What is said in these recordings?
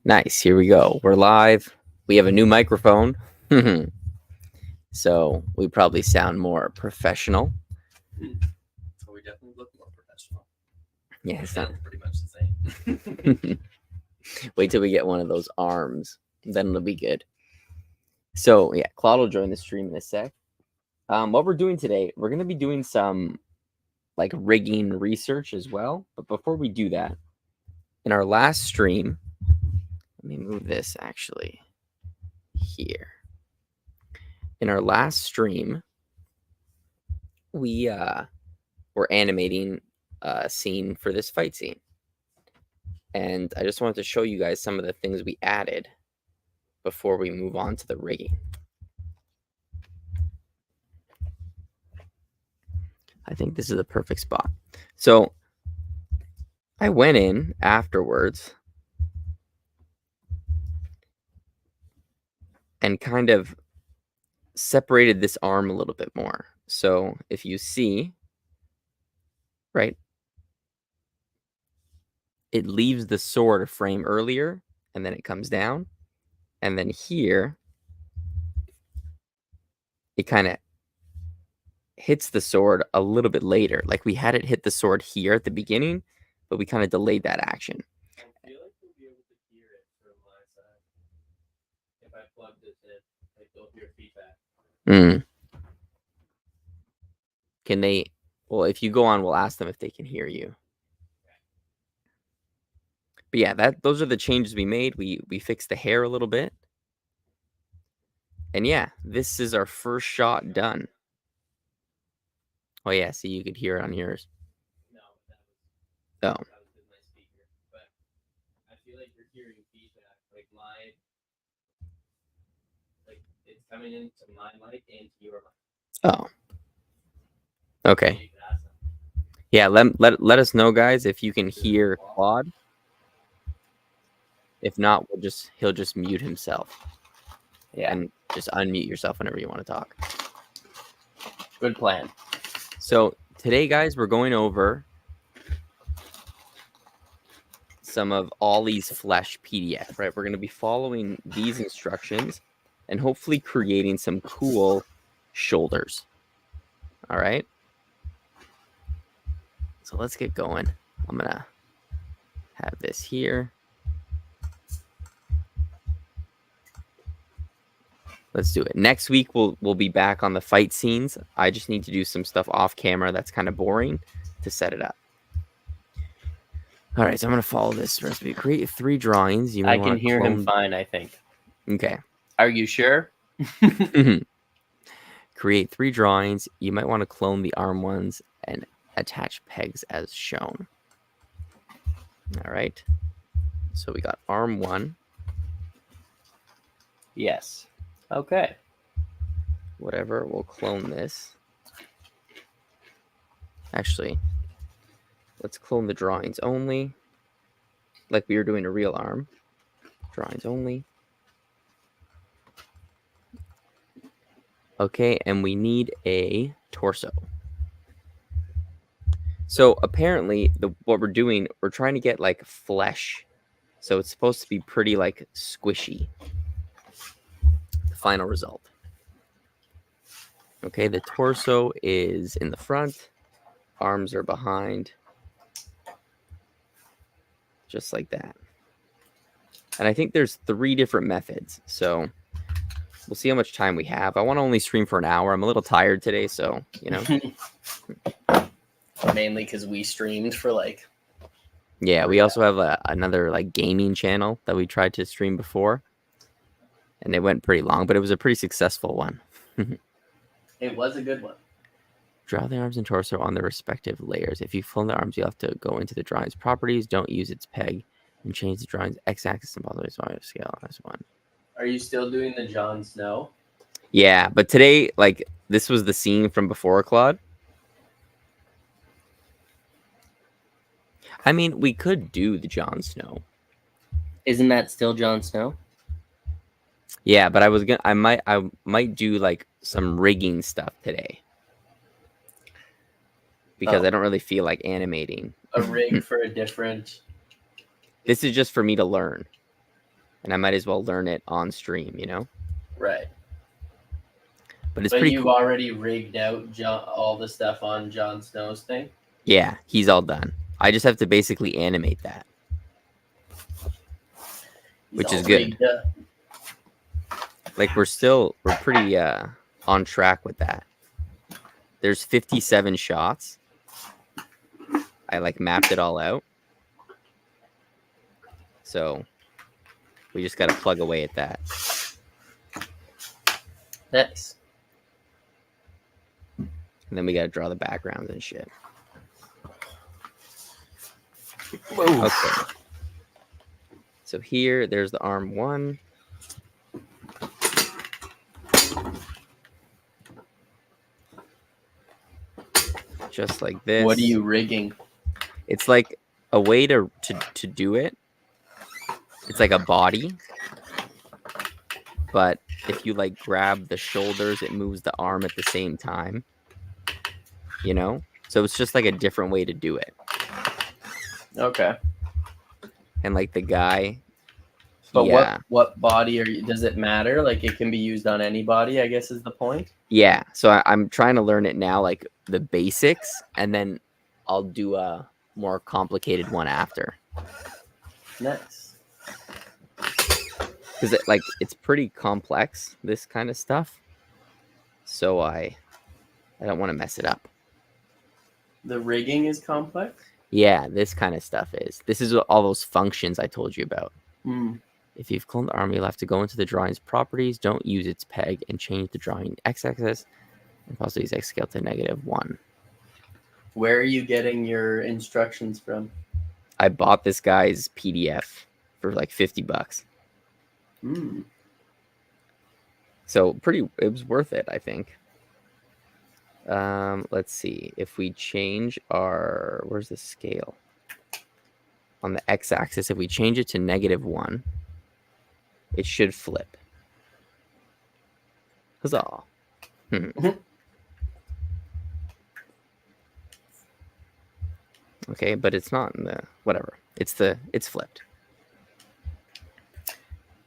Nice. Here we go. We're live. We have a new microphone. So we probably sound more professional. So we definitely look more professional. Yeah, it's Sounds not. pretty much the same. Wait till we get one of those arms. Then it'll be good. So yeah, Claude will join the stream in a sec. What we're doing today, we're going to be doing some like rigging research as well. But before we do that, in our last stream, let me move this actually here. In our last stream, we were animating a scene for this fight scene. And I just wanted to show you guys some of the things we added before we move on to the rigging. I think this is the perfect spot. So I went in afterwards and kind of separated this arm a little bit more. So if you see, right, it leaves the sword a frame earlier and then it comes down. And then here, it kind of hits the sword a little bit later. Like we had it hit the sword here at the beginning, but we kind of delayed that action. I feel like you'll be able to hear it from my side. If I plug this in, like you'll hear feedback. Can they? Well, if you go on, we'll ask them if they can hear you. But yeah, those are the changes we made. We fixed the hair a little bit. And yeah, this is our first shot done. Oh yeah, see, you could hear it on yours. No, that was with my speaker. But I feel like you're hearing feedback, like it's coming into my mic and to your mic. Oh. Okay. Yeah, let us know, guys, if you can hear Claude. If not, he'll just mute himself. Yeah. And just unmute yourself whenever you want to talk. Good plan. So today, guys, we're going over some of Ollie's Flesh PDF, right? We're going to be following these instructions and hopefully creating some cool shoulders. All right. So let's get going. I'm going to have this here. Let's do it. Next week, we'll be back on the fight scenes. I just need to do some stuff off camera that's kind of boring to set it up. All right, so I'm going to follow this recipe. Create 3 drawings. I can hear him fine, I think. Okay. Are you sure? Create 3 drawings. You might want to clone the arm ones and attach pegs as shown. All right. So we got arm 1. Yes. Okay. Whatever. We'll clone this. Actually, let's clone the drawings only. Like we were doing a real arm. Drawings only. Okay, and we need a torso. So apparently, what we're doing, we're trying to get like flesh. So it's supposed to be pretty like squishy. The final result. Okay, the torso is in the front. Arms are behind. Just like that. And I think there's 3 different methods. So we'll see how much time we have. I want to only stream for an hour. I'm a little tired today, so, you know. Mainly because we streamed for like... Yeah, we also have another like gaming channel that we tried to stream before. And it went pretty long, but it was a pretty successful one. It was a good one. Draw the arms and torso on their respective layers. If you clone the arms, you'll have to go into the drawing's properties. Don't use its peg and change the drawing's x-axis and possibly scale on this one. Are you still doing the Jon Snow? Yeah, but today, like, this was the scene from before, Claude. I mean, we could do the Jon Snow. Isn't that still Jon Snow? Yeah, but I might do like some rigging stuff today. Because I don't really feel like animating. A rig for a different... This is just for me to learn. and I might as well learn it on stream, you know. Right. But it's But pretty you've cool. already rigged out all the stuff on Jon Snow's thing. Yeah, he's all done. I just have to basically animate that, which is good. Like we're pretty on track with that. There's 57 shots. I like mapped it all out. So we just got to plug away at that. Nice. And then we got to draw the backgrounds and shit. Whoa. Okay. So here, there's the arm 1. Just like this. What are you rigging? It's like a way to do it. It's like a body. But if you like grab the shoulders, it moves the arm at the same time. You know? So it's just like a different way to do it. Okay. And like the guy. But what body does it matter? Like it can be used on any body, I guess is the point. Yeah. So I'm trying to learn it now, like the basics, and then I'll do a more complicated one after. Nice. Because it's pretty complex, this kind of stuff. So I don't want to mess it up. The rigging is complex? Yeah, this kind of stuff is. This is all those functions I told you about. Mm. If you've cloned the arm, you'll have to go into the drawing's properties, don't use its peg, and change the drawing x-axis, and possibly use x scale to -1. Where are you getting your instructions from? I bought this guy's PDF for like $50. Mm. So it was worth it, I think. Let's see. If we change where's the scale? On the x-axis, if we change it to -1, it should flip. Huzzah. Okay, but it's not in the whatever. It's flipped.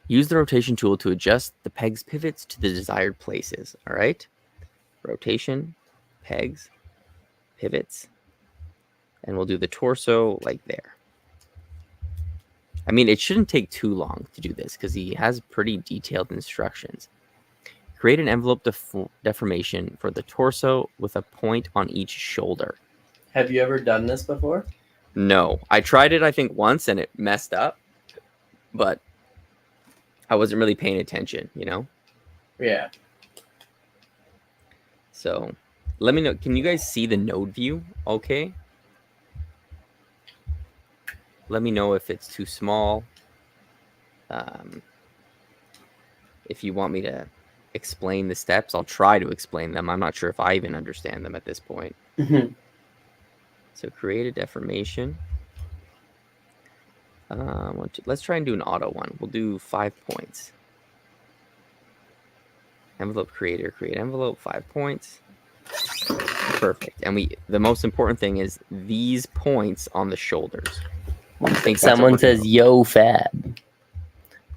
Use the rotation tool to adjust the peg's pivots to the desired places. All right. Rotation, pegs, pivots, and we'll do the torso like there. I mean, it shouldn't take too long to do this because he has pretty detailed instructions. Create an envelope deformation for the torso with a point on each shoulder. Have you ever done this before? No. I tried it, I think, once, and it messed up. But I wasn't really paying attention, you know? Yeah. So let me know. Can you guys see the node view okay? Let me know if it's too small. If you want me to explain the steps, I'll try to explain them. I'm not sure if I even understand them at this point. So create a deformation. Let's try and do an auto one. We'll do 5 points. Envelope creator, create envelope, 5 points. Perfect. And the most important thing is these points on the shoulders. I think someone says, "Yo, Fab."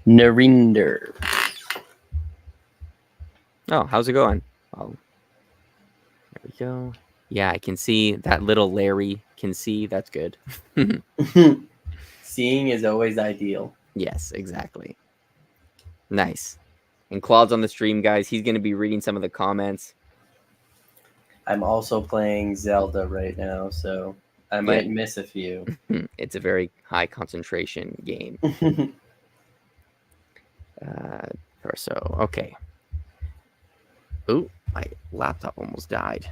Narinder. Oh, how's it going? Oh, there we go. Yeah, I can see that little Larry can see. That's good. Seeing is always ideal. Yes, exactly. Nice. And Claude's on the stream, guys. He's going to be reading some of the comments. I'm also playing Zelda right now, so I might miss a few. It's a very high concentration game. So, okay. Ooh, my laptop almost died.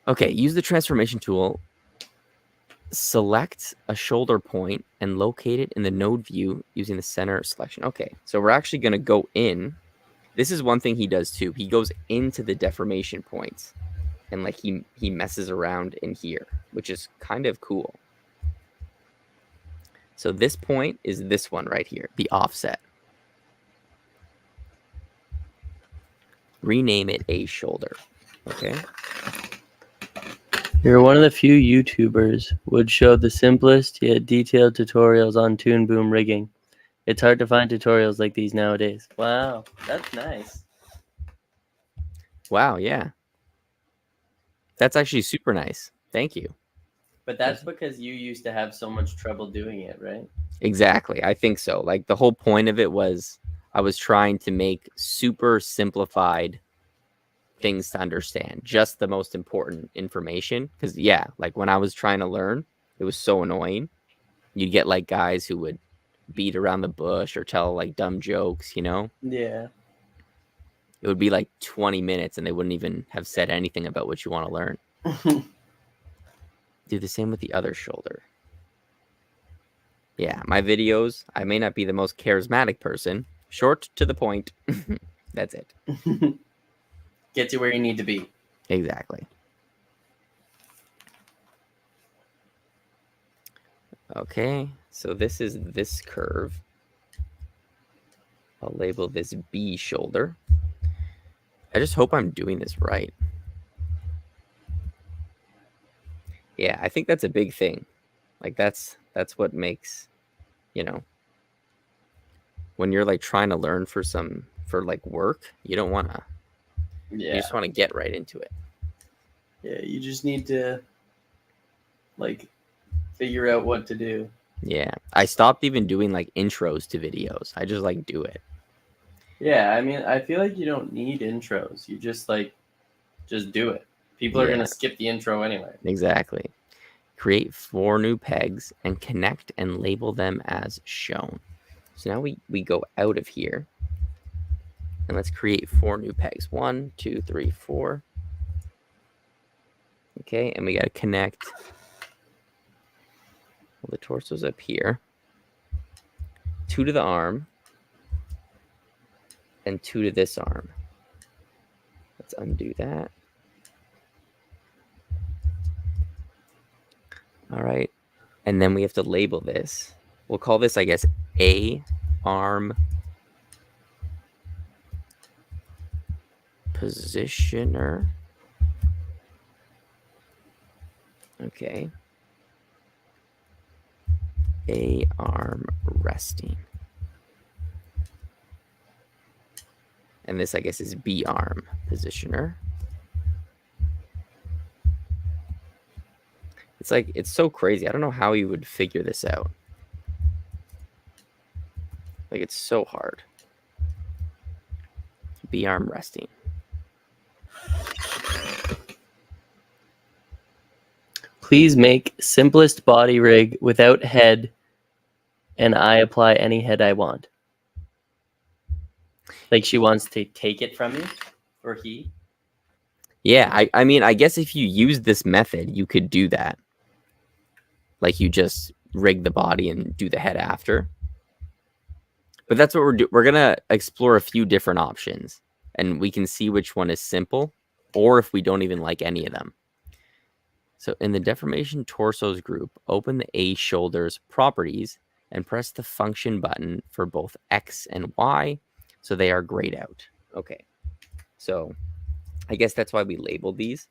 Okay, use the transformation tool. Select a shoulder point and locate it in the node view using the center selection. Okay, so we're actually going to go in. This is one thing he does too. He goes into the deformation points and like he messes around in here, which is kind of cool. So this point is this one right here, the offset. Rename it a shoulder. Okay. You're one of the few YouTubers would show the simplest yet detailed tutorials on Toon Boom rigging. It's hard to find tutorials like these nowadays. Wow, that's nice. Wow, yeah. That's actually super nice. Thank you. But that's because you used to have so much trouble doing it, right? Exactly. I think so. Like the whole point of it was I was trying to make super simplified things to understand, just the most important information. Because, yeah, like when I was trying to learn, it was so annoying. You'd get like guys who would beat around the bush or tell like dumb jokes, you know? Yeah. It would be like 20 minutes and they wouldn't even have said anything about what you want to learn. Do the same with the other shoulder. Yeah, my videos, I may not be the most charismatic person. Short to the point. That's it. Get you where you need to be. Exactly. Okay, so this is this curve. I'll label this B shoulder. I just hope I'm doing this right. Yeah, I think that's a big thing. Like that's what makes, you know, when you're like trying to learn for like work, you don't want to, Yeah. you just want to get right into it. Yeah, you just need to like figure out what to do. Yeah, I stopped even doing like intros to videos. I just like do it. Yeah, I mean, I feel like you don't need intros. You just do it. People are Yeah, gonna skip the intro anyway. exactly. Create 4 new pegs and connect and label them as shown. So now we go out of here and let's create 4 new pegs. 1, 2, 3, 4. Okay, and we got to connect. Well, the torso's up here. 2 to the arm and 2 to this arm. Let's undo that. All right. And then we have to label this. We'll call this, I guess, A arm positioner. Okay. A arm resting. And this, I guess, is B arm positioner. It's like, it's so crazy. I don't know how you would figure this out. Like, it's so hard. B arm resting. Please make simplest body rig without head, and I apply any head I want. Like she wants to take it from you, or he. Yeah, I mean, I guess if you use this method, you could do that. Like, you just rig the body and do the head after. But that's what we're doing. We're going to explore a few different options, and we can see which one is simple, or if we don't even like any of them. So in the deformation torsos group, open the A shoulders properties and press the function button for both X and Y so they are grayed out. Okay, so I guess that's why we labeled these.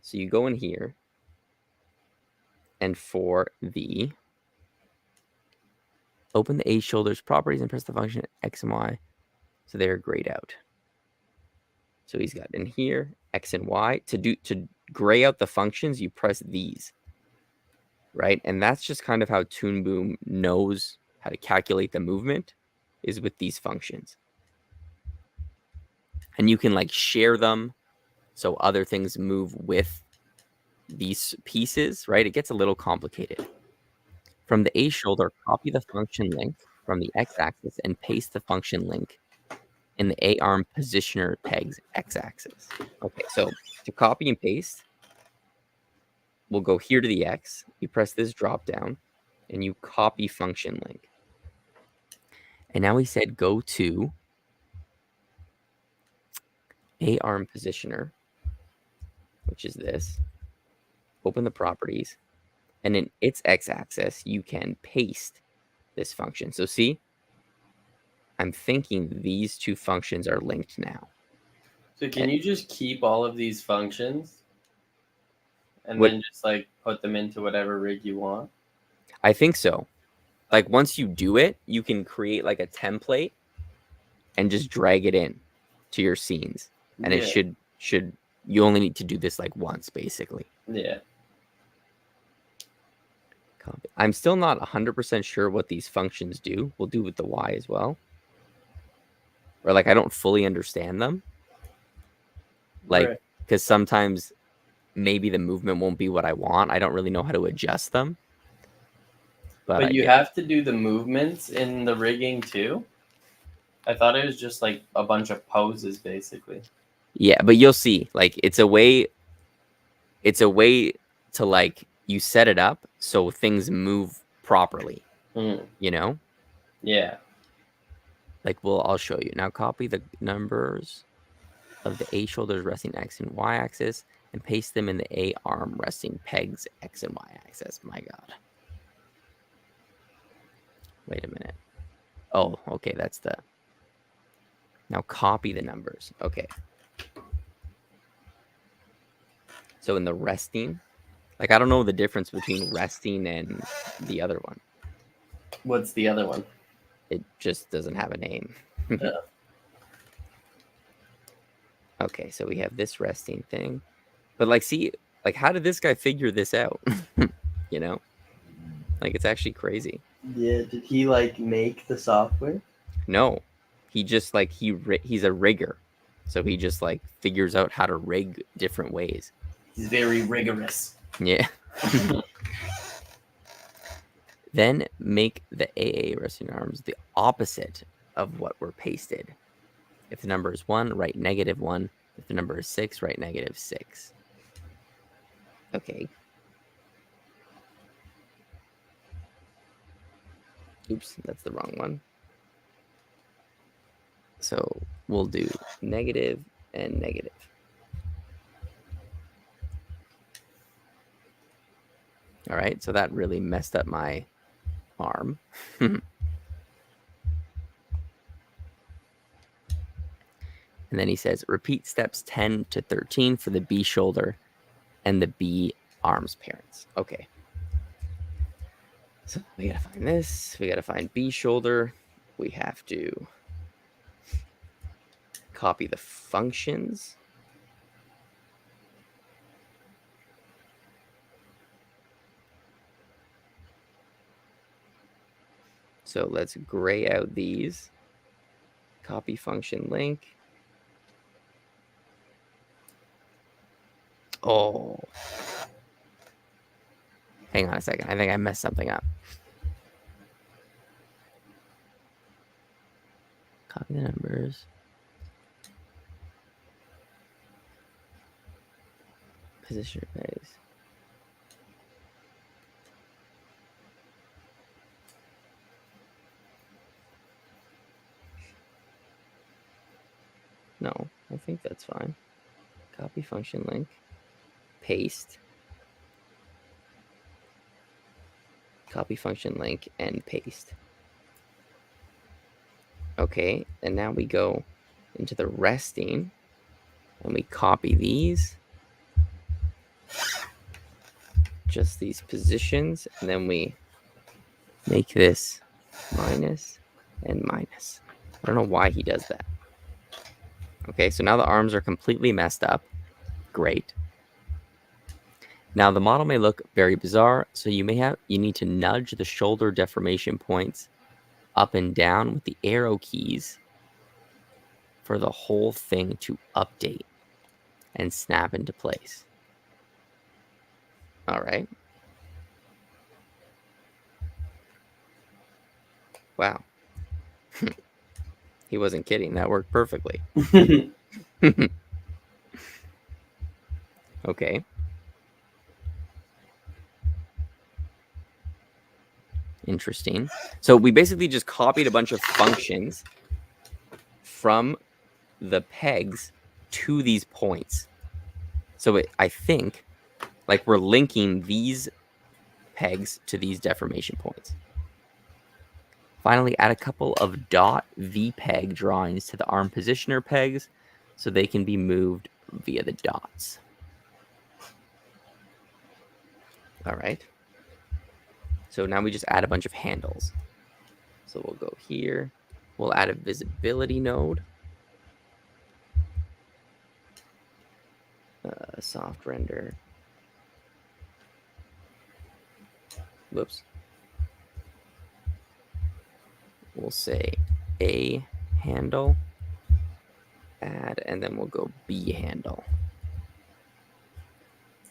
So you go in here, and for the open the A shoulders properties and press the function X and Y so they are grayed out. So he's got in here X and Y. To gray out the functions, you press these. Right? And that's just kind of how Toon Boom knows how to calculate the movement, is with these functions. And you can like share them so other things move with these pieces, right? It gets a little complicated. From the A shoulder, copy the function link from the X-axis and paste the function link in the A arm positioner peg's X-axis. Okay, so to copy and paste, we'll go here to the X, you press this drop down, and you copy function link. And now we said go to A arm positioner, which is this. Open the properties, and in its x-axis, you can paste this function. So see, I'm thinking these two functions are linked now. So can you just keep all of these functions? and What- then just like put them into whatever rig you want. I think so. Like once you do it, you can create like a template and just drag it in to your scenes, and it should you only need to do this like once basically. Yeah. Copy. I'm still not 100% sure what these functions do. We'll do with the Y as well. Or like I don't fully understand them. Like because sometimes maybe the movement won't be what I want. I don't really know how to adjust them. But you have to do the movements in the rigging too? I thought it was just like a bunch of poses basically. Yeah, but you'll see. Like it's a way to like you set it up so things move properly. You know? Yeah. Like I'll show you. Now copy the numbers of the A shoulders resting X and Y axis and paste them in the A arm resting pegs X and Y axis. My God. Wait a minute. Oh, okay, that's the... Now copy the numbers. Okay. So in the resting, like I don't know the difference between resting and the other one. What's the other one? It just doesn't have a name. Okay, so we have this resting thing. But like, see, like how did this guy figure this out? You know? Like it's actually crazy. Yeah, did he like make the software? No. He just like he's a rigger. So he just like figures out how to rig different ways. He's very rigorous. Yeah. Then make the AA resting arms the opposite of what were pasted. If the number is 1, write -1. If the number is 6, write -6. Okay. Oops, that's the wrong one. So we'll do negative and negative. All right, so that really messed up my arm. And then he says, repeat steps 10 to 13 for the B shoulder and the B arms parents. Okay. So we got to find this. We got to find B shoulder. We have to copy the functions. So let's gray out these. Copy function link. Oh. Hang on a second. I think I messed something up. Copy the numbers. Position base. No, I think that's fine. Copy function link. Paste. Copy function link and paste. Okay, and now we go into the resting and we copy these. Just these positions, and then we make this minus and minus. I don't know why he does that. Okay, so now the arms are completely messed up. Great. Now the model may look very bizarre, so you need to nudge the shoulder deformation points up and down with the arrow keys for the whole thing to update and snap into place. All right. Wow. He wasn't kidding. That worked perfectly. Okay. Interesting. So we basically just copied a bunch of functions from the pegs to these points. So I think like we're linking these pegs to these deformation points. Finally, add a couple of dot VPeg drawings to the arm positioner pegs so they can be moved via the dots. All right. So now we just add a bunch of handles. So we'll go here. We'll add a visibility node. Soft render. Whoops. We'll say A handle. Add, and then we'll go B handle.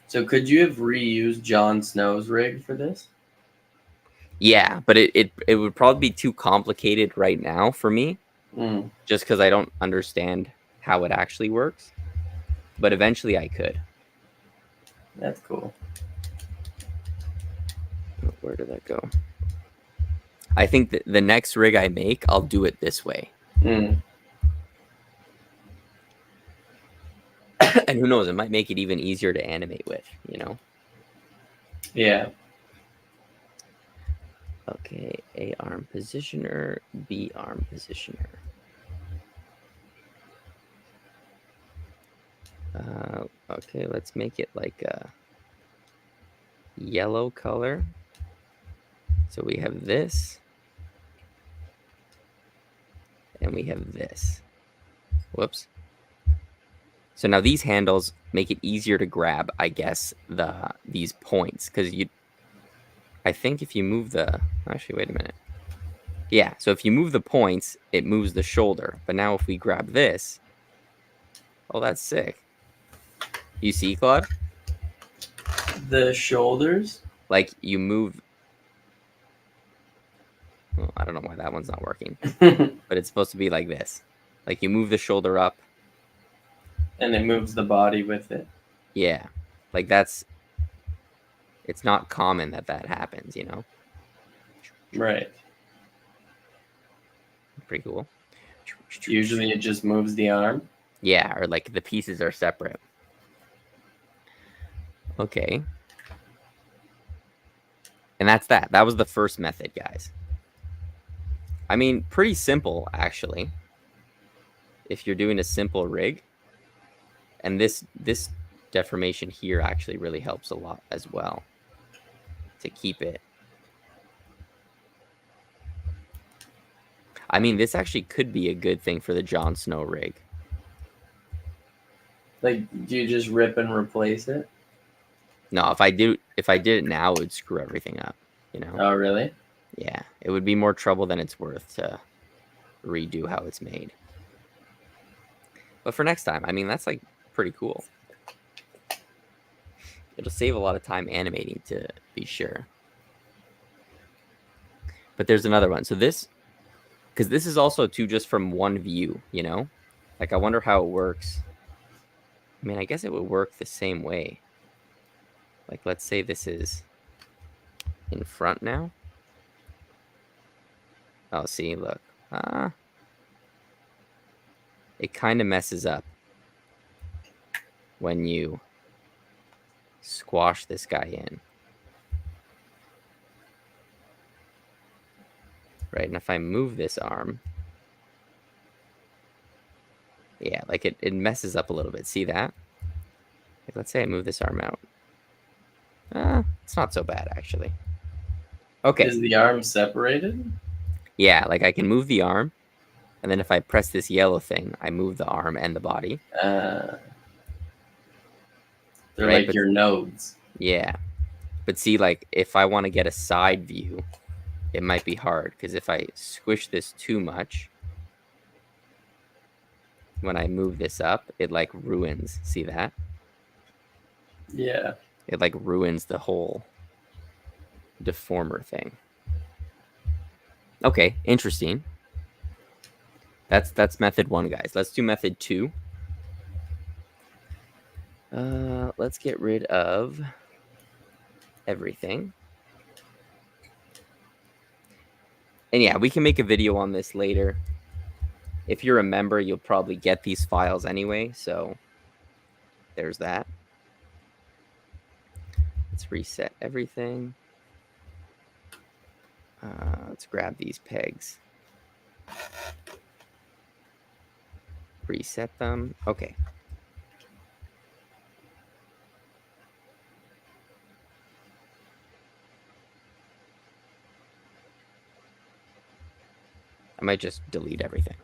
So could you have reused Jon Snow's rig for this? Yeah, but it would probably be too complicated right now for me, just because I don't understand how it actually works. But eventually I could. That's cool. Where did that go? I think that the next rig I make, I'll do it this way. And who knows, it might make it even easier to animate with, you know? Yeah. Okay, A arm positioner, B arm positioner. Okay, let's make it like a yellow color. So we have this. And we have this. Whoops. So now these handles make it easier to grab, I guess, these points. Because I think if you move actually, wait a minute. Yeah, so if you move the points, it moves the shoulder. But now if we grab this, oh, that's sick. You see, Claude? The shoulders? Like you move. Well, I don't know why that one's not working. And But it's supposed to be like this. Like you move the shoulder up. it moves the body with it. Yeah. Like it's not common that happens, you know? Right. Pretty cool. Usually it just moves the arm. Yeah, or like the pieces are separate. Okay. And that's that. That was the first method, guys. I mean, pretty simple, actually. If you're doing a simple rig. And this deformation here actually really helps a lot as well. To keep it. I mean, this actually could be a good thing for the Jon Snow rig. Like, do you just rip and replace it? No, if I did it now, it would screw everything up, you know? Oh, really? Yeah, it would be more trouble than it's worth to redo how it's made. But for next time, I mean, that's like pretty cool. It'll save a lot of time animating, to be sure. But there's another one. So because this is also too just from one view, you know? Like, I wonder how it works. I mean, I guess it would work the same way. Like, let's say this is in front now. Oh, see, look. It kind of messes up when you squash this guy in. Right, and if I move this arm, yeah, like it messes up a little bit. See that? Like, let's say I move this arm out. It's not so bad, actually. Okay. Is the arm separated? Yeah, like I can move the arm, and then if I press this yellow thing, I move the arm and the body. They're right? like your nodes. Yeah. But see, like, if I want to get a side view, it might be hard, because if I squish this too much, when I move this up, it, like, ruins. See that? Yeah. It, like, ruins the whole deformer thing. Okay, interesting. That's method 1, guys. Let's do method 2. Let's get rid of everything. And yeah, we can make a video on this later. If you're a member, you'll probably get these files anyway, so there's that. Let's reset everything. Let's grab these pegs. Reset them. Okay. I might just delete everything.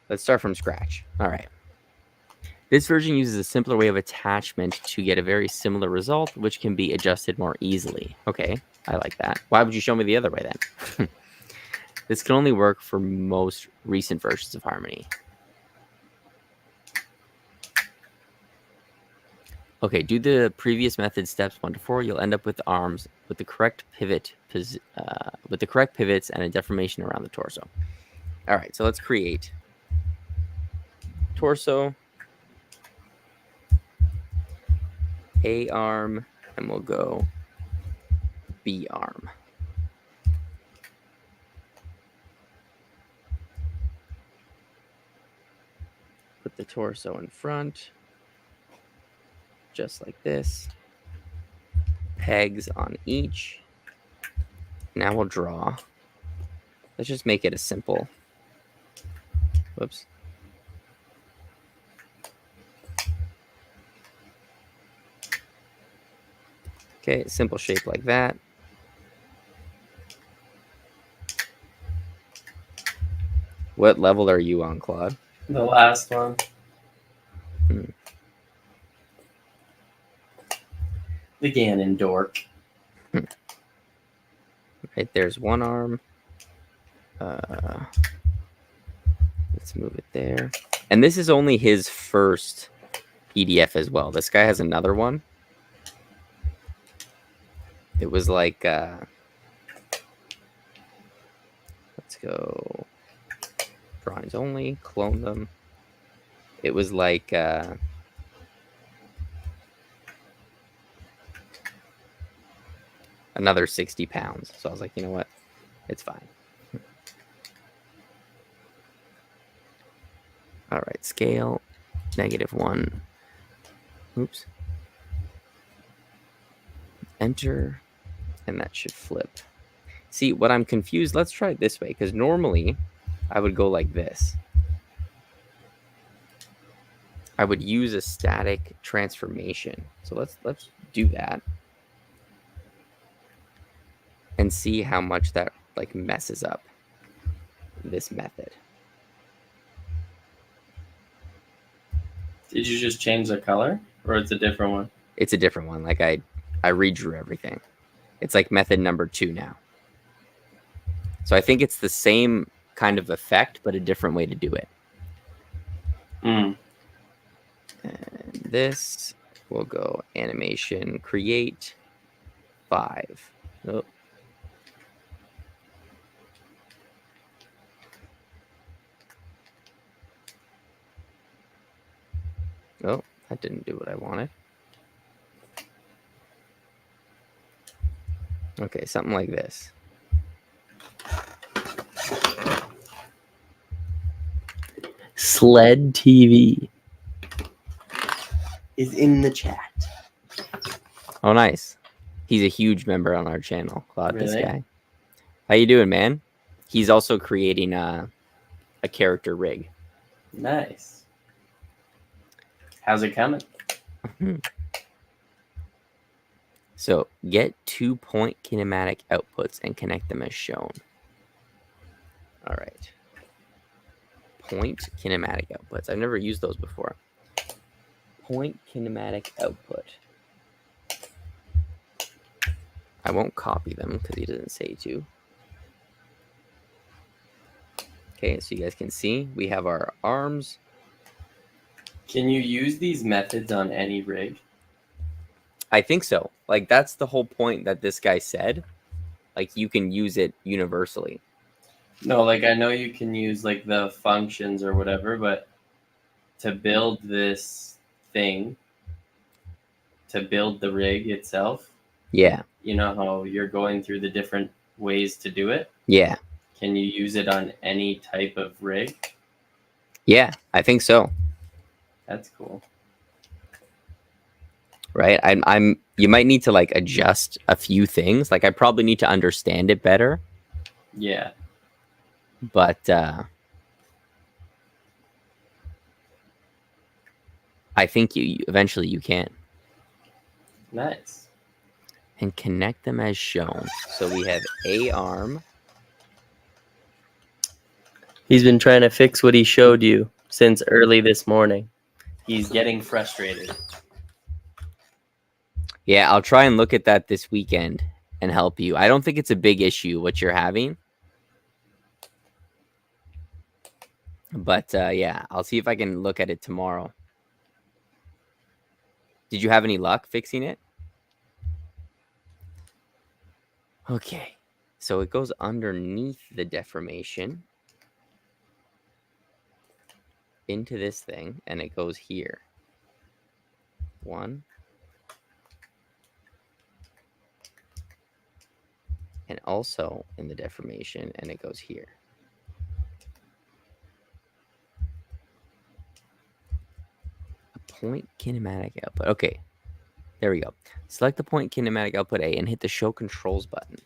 Let's start from scratch. All right. This version uses a simpler way of attachment to get a very similar result, which can be adjusted more easily. Okay, I like that. Why would you show me the other way then? This can only work for most recent versions of Harmony. Okay, do the previous method steps 1 to 4. You'll end up with arms with the correct pivots and a deformation around the torso. All right, so let's create torso, A arm, and we'll go B arm. Put the torso in front, just like this. Pegs on each. Now we'll draw. Let's just make it a simple. Whoops. Okay, simple shape like that. What level are you on, Claude? The last one. The Ganon dork. Right, there's one arm. Let's move it there. And this is only his first PDF as well. This guy has another one. It was like, let's go drawings only, clone them. It was like, another 60 pounds. So I was like, you know what? It's fine. All right, scale, -1. Oops. Enter, and that should flip. See, what I'm confused, let's try it this way, because normally I would go like this. I would use a static transformation. So let's do that. And see how much that like messes up this method. Did you just change the color, or it's a different one? It's a different one. Like I redrew everything. It's like method number 2 now. So I think it's the same kind of effect, but a different way to do it. And this will go animation create 5. Oh. Oh, that didn't do what I wanted. Okay, something like this. Sled TV is in the chat. Oh, nice. He's a huge member on our channel, Claude, Really? this guy. How you doing, man? He's also creating a character rig. Nice. How's it coming? So get 2-point kinematic outputs and connect them as shown. All right. Point kinematic outputs. I've never used those before. Point kinematic output. I won't copy them because he doesn't say to. Okay, so you guys can see we have our arms. Can you use these methods on any rig? I think so. Like that's the whole point that this guy said. Like you can use it universally. No, like I know you can use like the functions or whatever, but to build this thing, to build the rig itself, Yeah. you know how you're going through the different ways to do it? Yeah. Can you use it on any type of rig? Yeah, I think so. That's cool. Right? I'm you might need to like adjust a few things. Like I probably need to understand it better. Yeah. But I think you eventually you can. Nice. And connect them as shown. So we have A arm. He's been trying to fix what he showed you since early this morning. He's getting frustrated. Yeah, I'll try and look at that this weekend and help you. I don't think it's a big issue what you're having. But yeah, I'll see if I can look at it tomorrow. Did you have any luck fixing it? Okay, so it goes underneath the deformation into this thing, and it goes here. One. And also in the deformation, and it goes here. A point kinematic output. Okay, there we go. Select the point kinematic output A and hit the show controls button.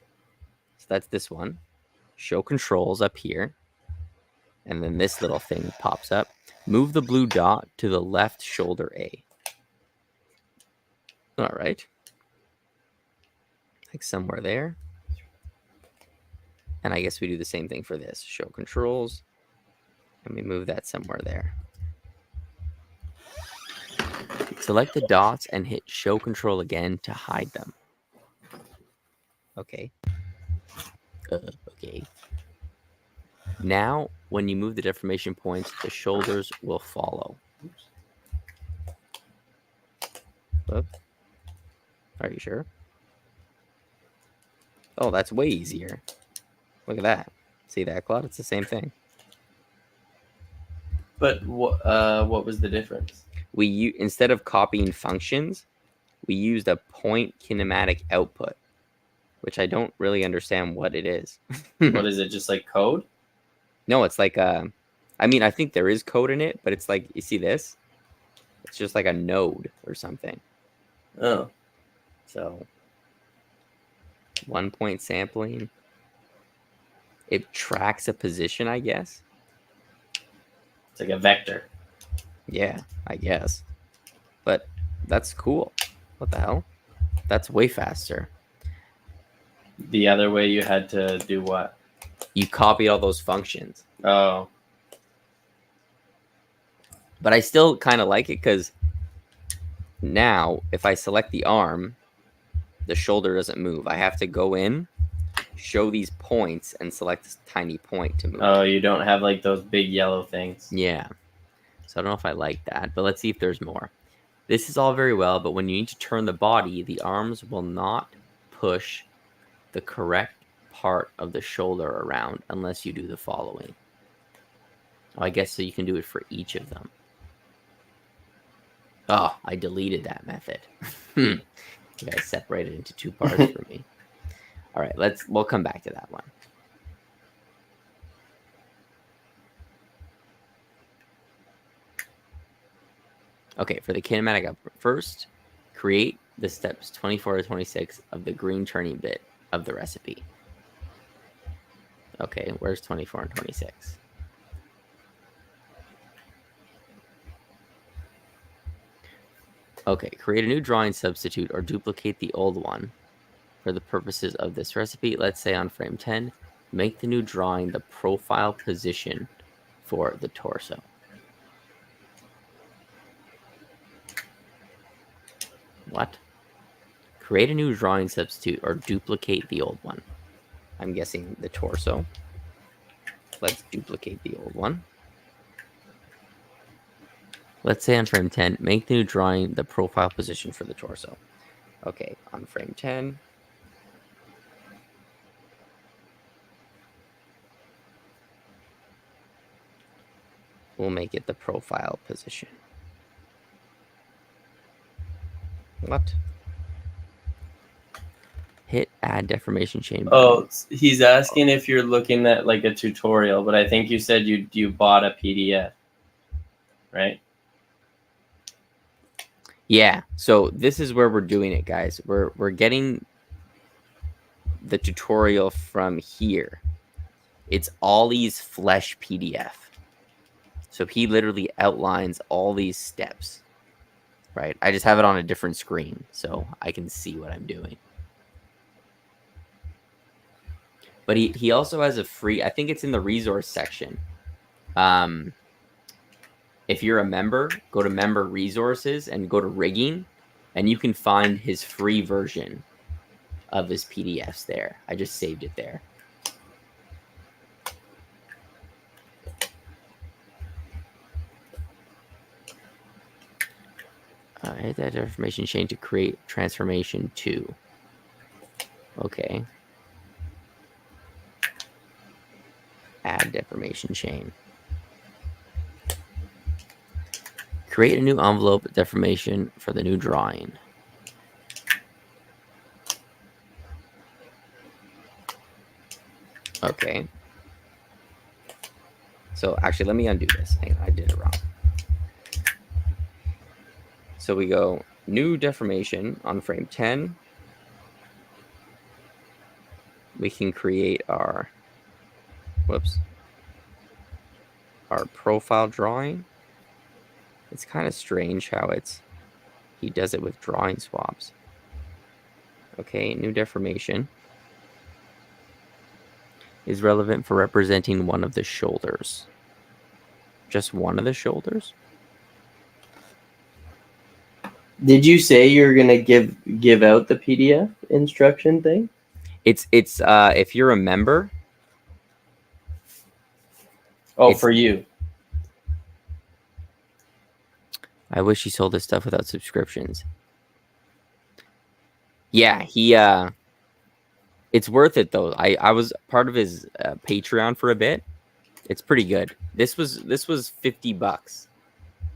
So that's this one. Show controls up here. And then this little thing pops up. Move the blue dot to the left shoulder A. All right. Like somewhere there. And I guess we do the same thing for this. Show controls. And we move that somewhere there. Select the dots and hit show control again to hide them. Okay. Okay. Now, when you move the deformation points, the shoulders will follow. Oops. Are you sure? Oh, that's way easier. Look at that. See that, Claude? It's the same thing. But what was the difference? Instead of copying functions, we used a point kinematic output, which I don't really understand what it is. What is it? Just like code? No, it's like I mean, I think there is code in it, but it's like, you see this? It's just like a node or something. Oh. So 1 point sampling. It tracks a position, I guess. It's like a vector. Yeah, I guess. But that's cool. What the hell? That's way faster. The other way you had to do what? You copied all those functions. Oh. But I still kind of like it because now if I select the arm, the shoulder doesn't move. I have to go in, show these points, and select this tiny point to move. Oh, you don't have like those big yellow things. Yeah. So I don't know if I like that, but let's see if there's more. This is all very well, but when you need to turn the body, the arms will not push the correct part of the shoulder around unless you do the following. Oh, I guess so you can do it for each of them. Oh, I deleted that method. You guys separated into two parts for me. All right, we'll come back to that one. Okay, for the kinematic output, first, create the steps 24 to 26 of the green turning bit of the recipe. Okay, where's 24 and 26? Okay, create a new drawing substitute or duplicate the old one for the purposes of this recipe. Let's say on frame 10, make the new drawing the profile position for the torso. What? Create a new drawing substitute or duplicate the old one. I'm guessing the torso. Let's duplicate the old one. Let's say on frame 10, make the new drawing the profile position for the torso. Okay, on frame 10. We'll make it the profile position. What? Hit add deformation chain button. Oh, he's asking if you're looking at like a tutorial, but I think you said you bought a PDF, right? Yeah, so this is where we're doing it, guys. We're getting the tutorial from here. It's Ollie's Flesh PDF. So he literally outlines all these steps, right? I just have it on a different screen so I can see what I'm doing. But he also has a free, I think it's in the resource section. If you're a member, go to member resources and go to rigging, and you can find his free version of his PDFs there. I just saved it there. Hit that deformation chain to create transformation 2. Okay. Add deformation chain. Create a new envelope deformation for the new drawing. Okay. So actually, let me undo this. Hang on, I did it wrong. So we go new deformation on frame 10. We can create our, our profile drawing. It's kind of strange how he does it with drawing swaps. Okay, new deformation is relevant for representing one of the shoulders. Just one of the shoulders? Did you say you're gonna give out the PDF instruction thing? It's if you're a member. Oh, for you. I wish he sold this stuff without subscriptions. Yeah, it's worth it though. I was part of his Patreon for a bit. It's pretty good. This was $50,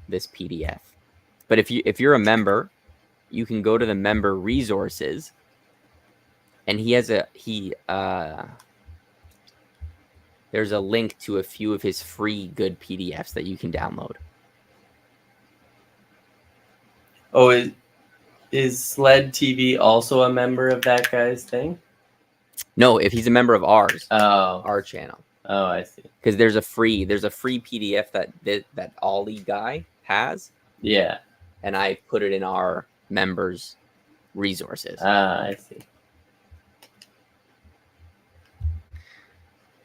this PDF. But if you're a member, you can go to the member resources, and there's a link to a few of his free good PDFs that you can download. Oh, is Sled TV also a member of that guy's thing? No, if he's a member of ours, Oh, our channel. Oh, I see. Because there's a free PDF that Ollie guy has. Yeah. And I put it in our members resources. I see.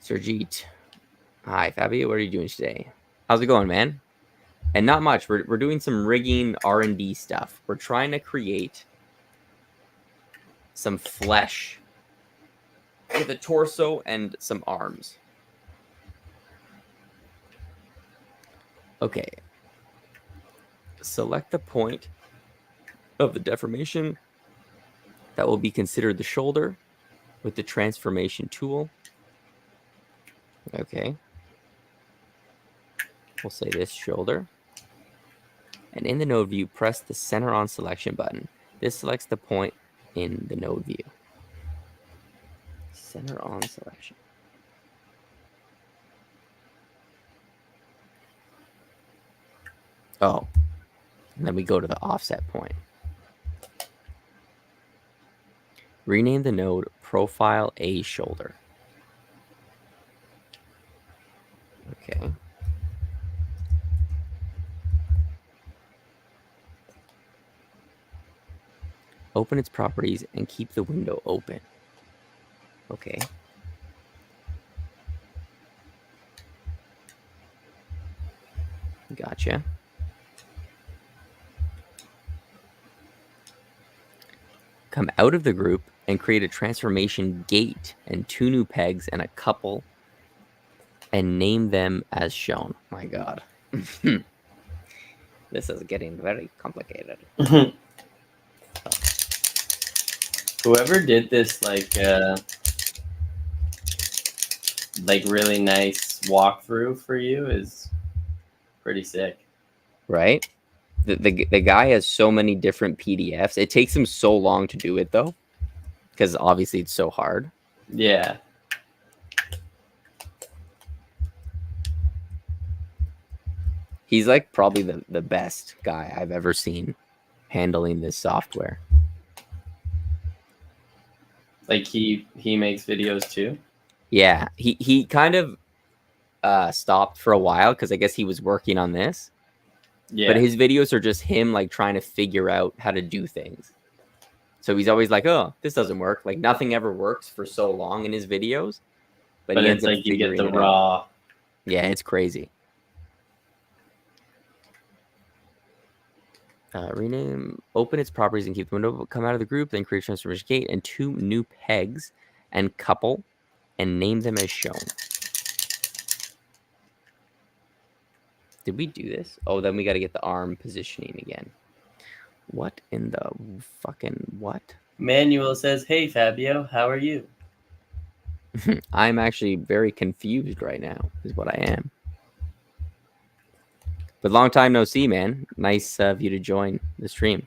Surjit. Hi, Fabio. What are you doing today? How's it going, man? And not much. We're doing some rigging R&D stuff. We're trying to create some flesh with a torso and some arms. Okay. Select the point of the deformation that will be considered the shoulder with the transformation tool. Okay. We'll say this shoulder. And in the node view, press the center on selection button. This selects the point in the node view. Center on selection. Oh, and then we go to the offset point. Rename the node Profile A Shoulder. Okay. Open its properties and keep the window open. Okay. Gotcha. Come out of the group and create a transformation gate and 2 new pegs and a couple and name them as shown. My God. This is getting very complicated. Whoever did this like really nice walkthrough for you is pretty sick. Right? The guy has so many different PDFs. It takes him so long to do it though, because obviously it's so hard. Yeah. He's like probably the best guy I've ever seen handling this software. Like he makes videos too? Yeah, he kind of stopped for a while because I guess he was working on this. Yeah. But his videos are just him like trying to figure out how to do things. So he's always like, "Oh, this doesn't work." Like nothing ever works for so long in his videos. But he it's ends up like you get the figuring it out. raw. Yeah, it's crazy. Rename, open its properties and keep the window, come out of the group, then create transformation gate and 2 new pegs and couple and name them as shown. Did we do this? Oh, then we got to get the arm positioning again. What in the fucking what? Manuel says, "Hey Fabio, how are you?" I'm actually very confused right now, is what I am. But long time no see, man. Nice of you to join the stream.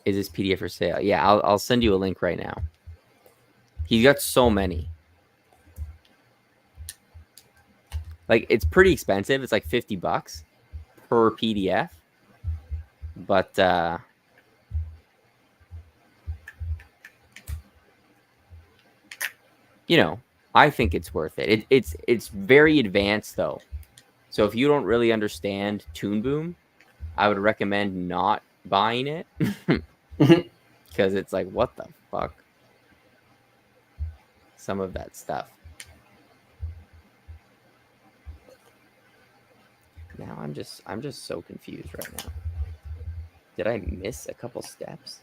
Is this PDF for sale? Yeah, I'll send you a link right now. He's got so many. Like, it's pretty expensive. It's like $50 per PDF. But you know, I think it's worth it. It's very advanced though. So if you don't really understand Toon Boom, I would recommend not buying it. Because it's like, what the fuck? Some of that stuff. Now I'm just so confused right now. Did I miss a couple steps?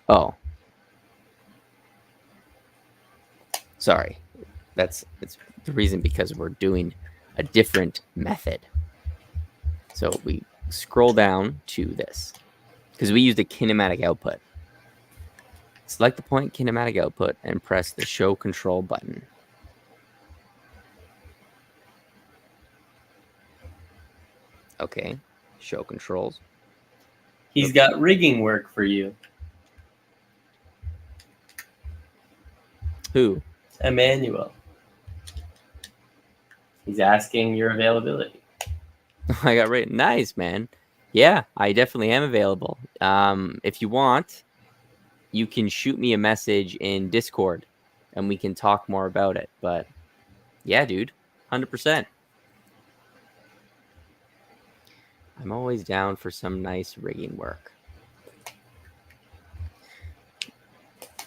Oh. Sorry. It's the reason, because we're doing a different method. So we scroll down to this, because we used a kinematic output. Select the point kinematic output and press the show control button. Okay, show controls. He's got rigging work for you. Who? Emmanuel. He's asking your availability. I got right. Nice, man. Yeah, I definitely am available. If you want, you can shoot me a message in Discord and we can talk more about it. But yeah, dude, 100%. I'm always down for some nice rigging work.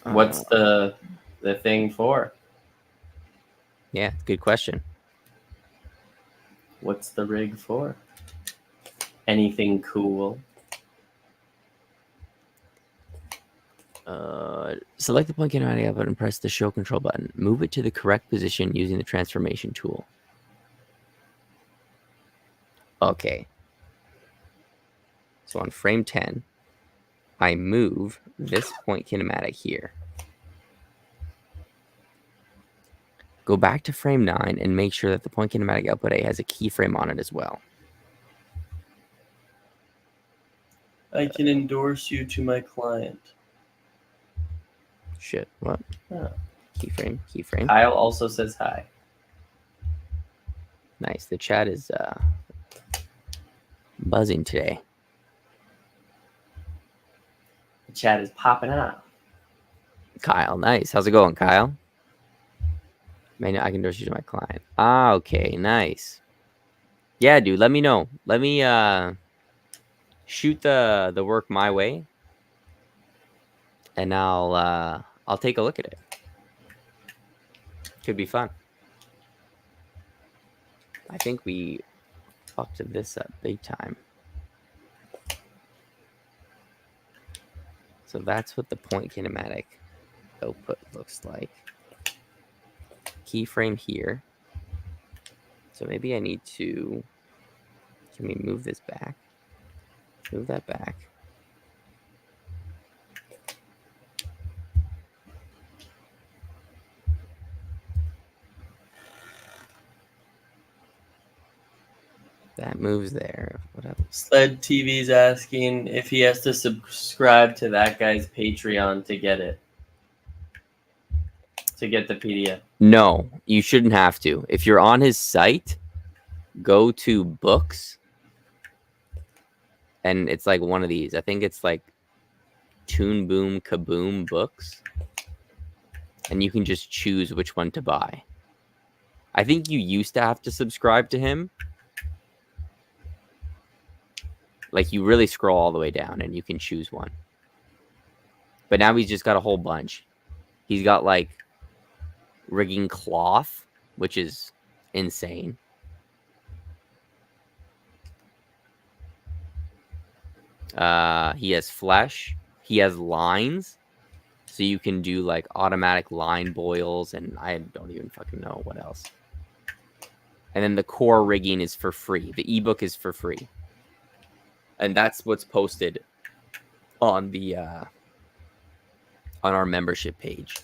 What's the thing for? Yeah, good question. What's the rig for? Anything cool? Select the point kinematic output and press the show control button. Move it to the correct position using the transformation tool. Okay. So on frame 10, I move this point kinematic here. Go back to frame 9 and make sure that the point kinematic output A has a keyframe on it as well. I can endorse you to my client. Shit, what? Oh. Keyframe. Kyle also says hi. Nice. The chat is buzzing today. The chat is popping out. Kyle, nice. How's it going, Kyle? Man, I can endorse you to my client. Ah, okay, nice. Yeah, dude, let me know. Let me shoot the work my way, and I'll take a look at it. Could be fun. I think we fucked this up big time. So that's what the point kinematic output looks like. Keyframe here. So maybe I need to, can we move this back? Move that back. That moves there. What else? Sled TV's asking if he has to subscribe to that guy's Patreon to get it. To get the PDF. No, you shouldn't have to. If you're on his site, go to books. And it's like one of these. I think it's like Toon Boom Kaboom books. And you can just choose which one to buy. I think you used to have to subscribe to him. Like, you really scroll all the way down and you can choose one. But now he's just got a whole bunch. He's got like rigging cloth, which is insane. He has flesh. He has lines. So you can do like automatic line boils, and I don't even fucking know what else. And then the core rigging is for free. The ebook is for free. And that's what's posted on the on our membership page.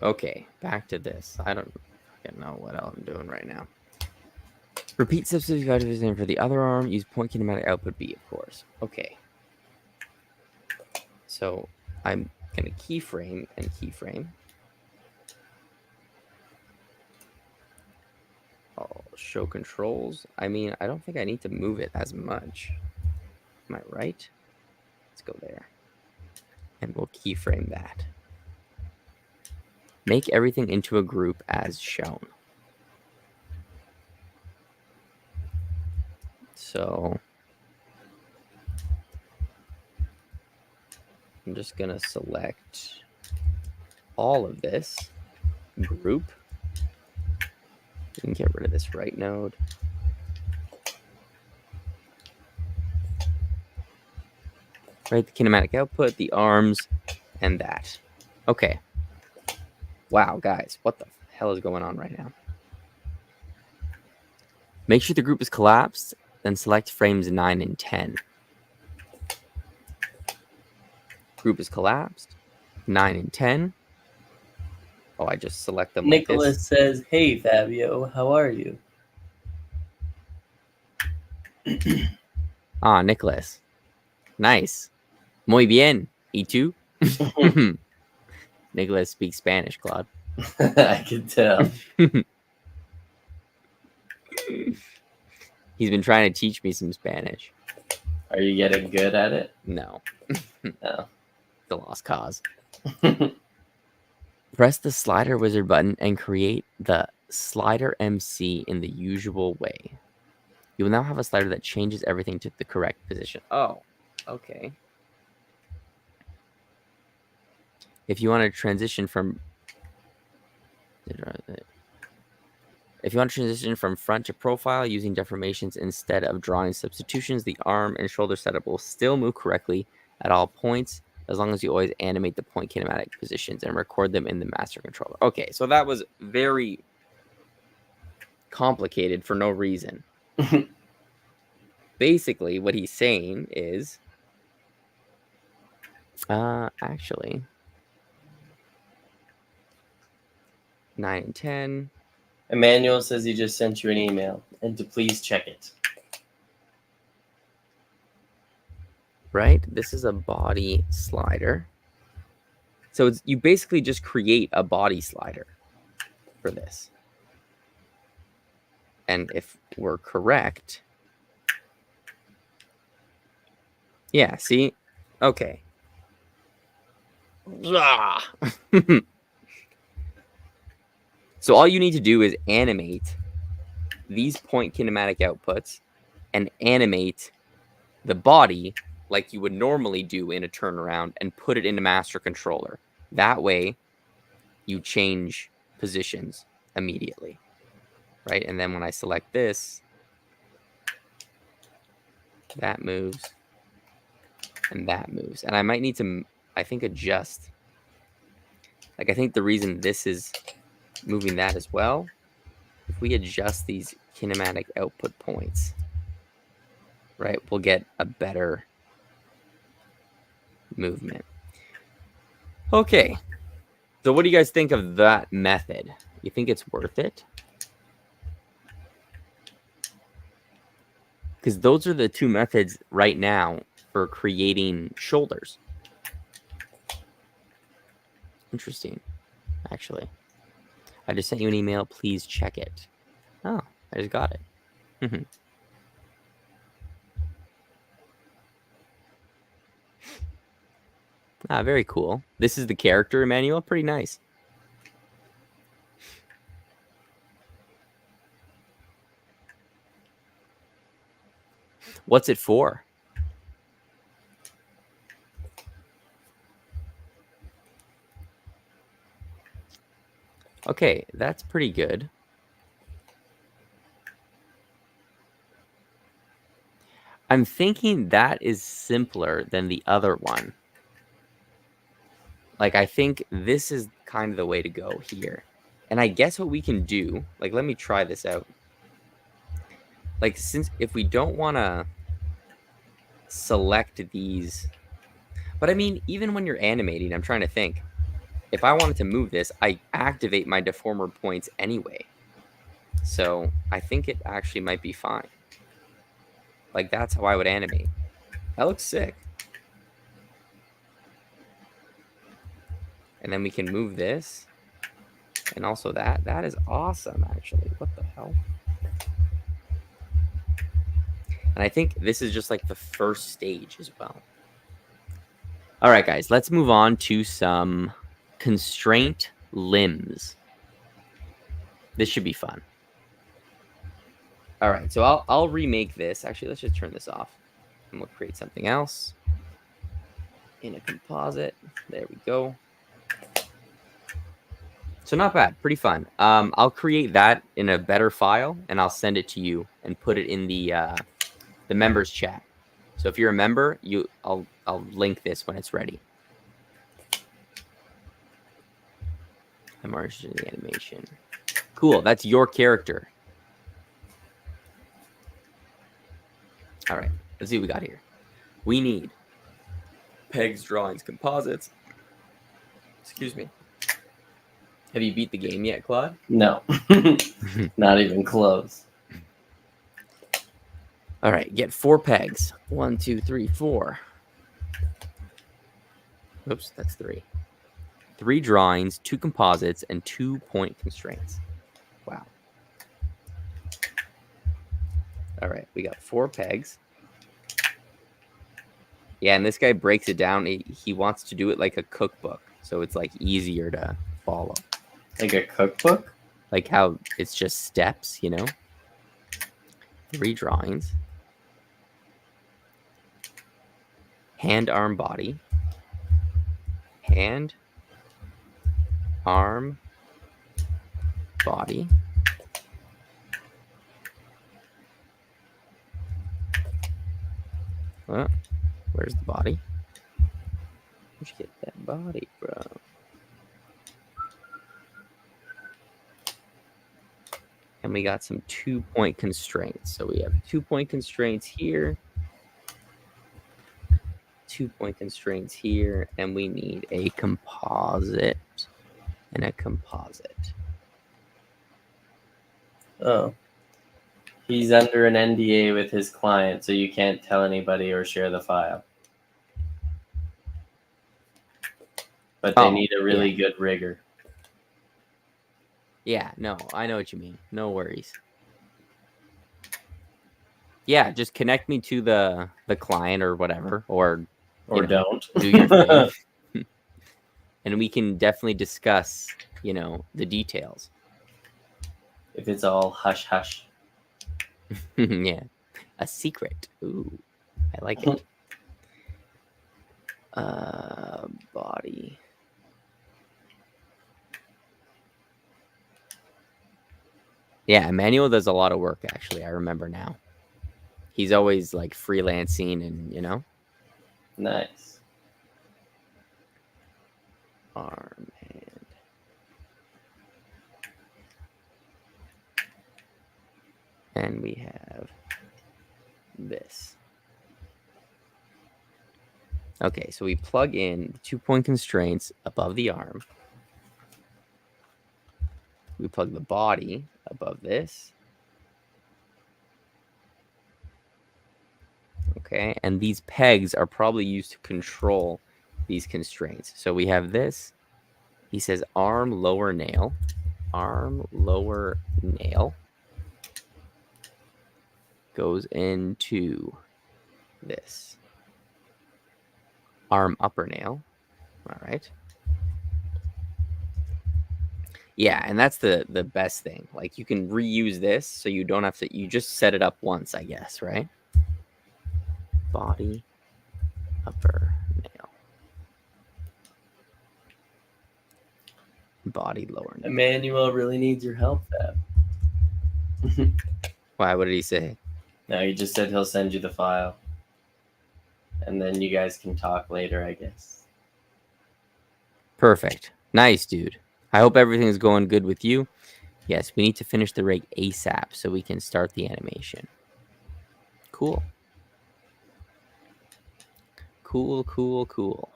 Okay, back to this. I don't fucking know what else I'm doing right now. Repeat substitute activation for the other arm. Use point kinematic output B, of course. Okay. So I'm going to keyframe and keyframe. I'll show controls. I mean, I don't think I need to move it as much. Am I right? Let's go there. And we'll keyframe that. Make everything into a group as shown. So I'm just going to select all of this group. We can get rid of this right node. Right, the kinematic output, the arms, and that. Okay. Wow, guys, what the hell is going on right now? Make sure the group is collapsed, then select frames 9 and 10. Group is collapsed, 9 and 10. Oh, I just select them like Nicholas this. says, "Hey Fabio, how are you?" Ah, Nicholas. Nice. Muy bien. ¿Y tú? Nicholas speaks Spanish, Claude. I can tell. He's been trying to teach me some Spanish. Are you getting good at it? No. No. The lost cause. Press the slider wizard button and create the slider MC in the usual way. You will now have a slider that changes everything to the correct position. Oh, okay. If you want to transition from front to profile using deformations instead of drawing substitutions, the arm and shoulder setup will still move correctly at all points as long as you always animate the point kinematic positions and record them in the master controller. Okay, so that was very complicated for no reason. Basically, what he's saying is, actually, 9 and 10. Emmanuel says he just sent you an email and to please check it. Right? This is a body slider. So you basically just create a body slider for this. And if we're correct, yeah, see? Okay. So all you need to do is animate these point kinematic outputs and animate the body like you would normally do in a turnaround and put it into master controller. That way you change positions immediately, right? And then when I select this, that moves and that moves. And I might need to, I think, adjust. Like, I think the reason this is moving that as well, if we adjust these kinematic output points, right, we'll get a better movement. Okay. So what do you guys think of that method? You think it's worth it? Because those are the two methods right now for creating shoulders. Interesting, actually. I just sent you an email. Please check it. Oh, I just got it. Very cool. This is the character, Emmanuel. Pretty nice. What's it for? Okay, that's pretty good. I'm thinking that is simpler than the other one. Like, I think this is kind of the way to go here. And I guess what we can do, like, let me try this out. Like, since if we don't want to select these, but I mean, even when you're animating, I'm trying to think. If I wanted to move this, I activate my deformer points anyway. So I think it actually might be fine. Like, that's how I would animate. That looks sick. And then we can move this. And also that. That is awesome, actually. What the hell? And I think this is just like the first stage as well. All right, guys, let's move on to some constraint limbs. This should be fun. All right, so I'll remake this. Actually, let's just turn this off. And we'll create something else in a composite. There we go. So not bad, pretty fun. I'll create that in a better file, and I'll send it to you and put it in the members chat. So if you're a member, I'll link this when it's ready. I'm interested in the animation. Cool, that's your character. All right, let's see what we got here. We need pegs, drawings, composites. Excuse me. Have you beat the game yet, Claude? No, not even close. All right, get 4 pegs. 1, 2, 3, 4. Oops, that's 3. 3 drawings, 2 composites, and 2 point constraints. Wow. All right, we got 4 pegs. Yeah, and this guy breaks it down. He wants to do it like a cookbook, so it's like easier to follow. Like a cookbook? Like how it's just steps, you know? 3 drawings. Hand, arm, body. Hand, arm, body. Where's the body? Where'd you get that body, bro? And we got some 2-point constraints. So we have 2-point constraints here. 2-point constraints here. And we need a composite and a composite. Oh. He's under an NDA with his client, so you can't tell anybody or share the file. But they need a really good rigger. Yeah, no, I know what you mean. No worries. Yeah, just connect me to the client or whatever, or don't do your thing. And we can definitely discuss, the details. If it's all hush hush. Yeah, a secret. Ooh, I like it. Body. Yeah, Emmanuel does a lot of work, actually. I remember now. He's always like freelancing and, Nice. Arm, hand. And we have this. Okay, so we plug in 2-point constraints above the arm. We plug the body above this. Okay, and these pegs are probably used to control these constraints. So we have this. He says arm, lower nail. Arm, lower nail. Goes into this. Arm, upper nail. All right. Yeah, and that's the best thing. Like, you can reuse this, so you don't have to, you just set it up once, I guess, right? Body, upper nail. body, lower nail. Emmanuel really needs your help, Fab. Why? What did he say? No, he just said he'll send you the file. And then you guys can talk later, I guess. Perfect. Nice, dude. I hope everything's going good with you. Yes, we need to finish the rig ASAP so we can start the animation. Cool. Cool.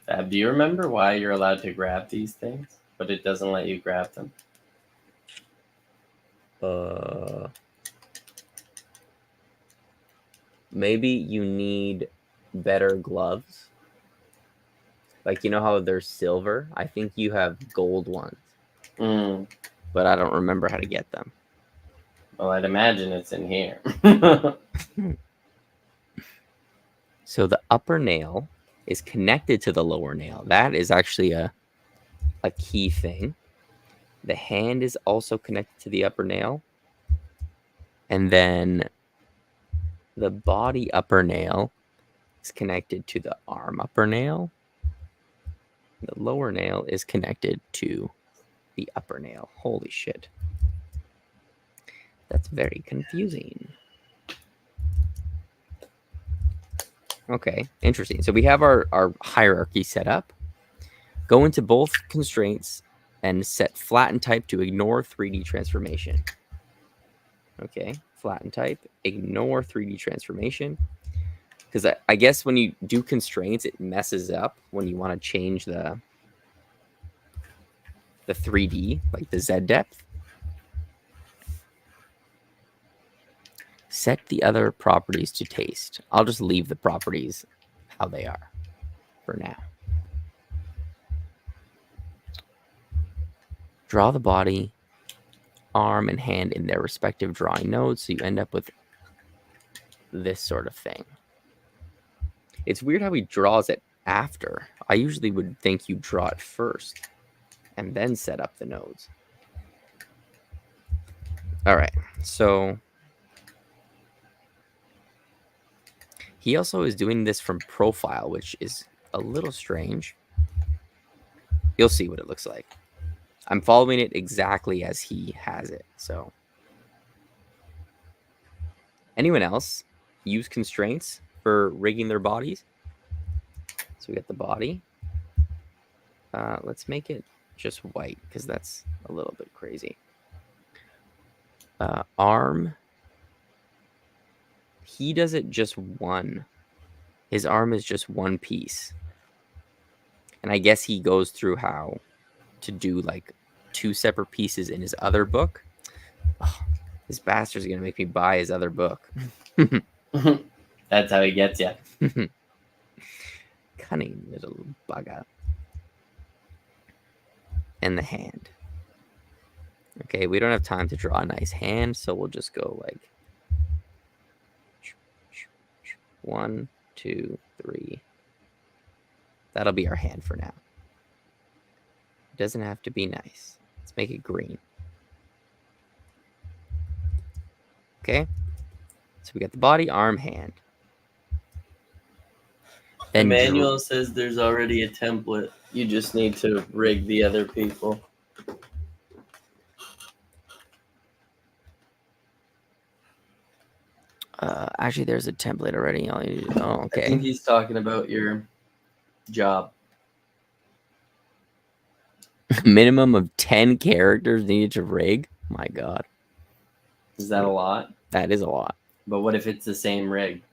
Fab, do you remember why you're allowed to grab these things, but it doesn't let you grab them? Maybe you need better gloves. Like, you know how they're silver? I think you have gold ones, but I don't remember how to get them. Well, I'd imagine it's in here. So the upper nail is connected to the lower nail. That is actually a key thing. The hand is also connected to the upper nail. And then the body upper nail is connected to the arm upper nail. The lower nail is connected to the upper nail. Holy shit. That's very confusing. Okay, interesting. So we have our hierarchy set up. Go into both constraints and set flatten type to ignore 3D transformation. Okay, flatten type, ignore 3D transformation. Because I guess when you do constraints, it messes up when you want to change the 3D, like the Z depth. Set the other properties to taste. I'll just leave the properties how they are for now. Draw the body, arm, and hand in their respective drawing nodes, so you end up with this sort of thing. It's weird how he draws it after. I usually would think you draw it first and then set up the nodes. All right, so he also is doing this from profile, which is a little strange. You'll see what it looks like. I'm following it exactly as he has it. So anyone else use constraints for rigging their bodies? So we got the body. Let's make it just white because that's a little bit crazy. Arm. He does it just one. His arm is just one piece. And I guess he goes through how to do like 2 separate pieces in his other book. Oh, this bastard's going to make me buy his other book. That's how he gets you. Cunning little bugger. And the hand. Okay, we don't have time to draw a nice hand, so we'll just go like 1, 2, 3. That'll be our hand for now. It doesn't have to be nice. Let's make it green. Okay. So we got the body, arm, hand. Then Emmanuel says there's already a template. You just need to rig the other people. Actually, there's a template already. Oh, okay. I think he's talking about your job. Minimum of 10 characters needed to rig? My God. Is that a lot? That is a lot. But what if it's the same rig?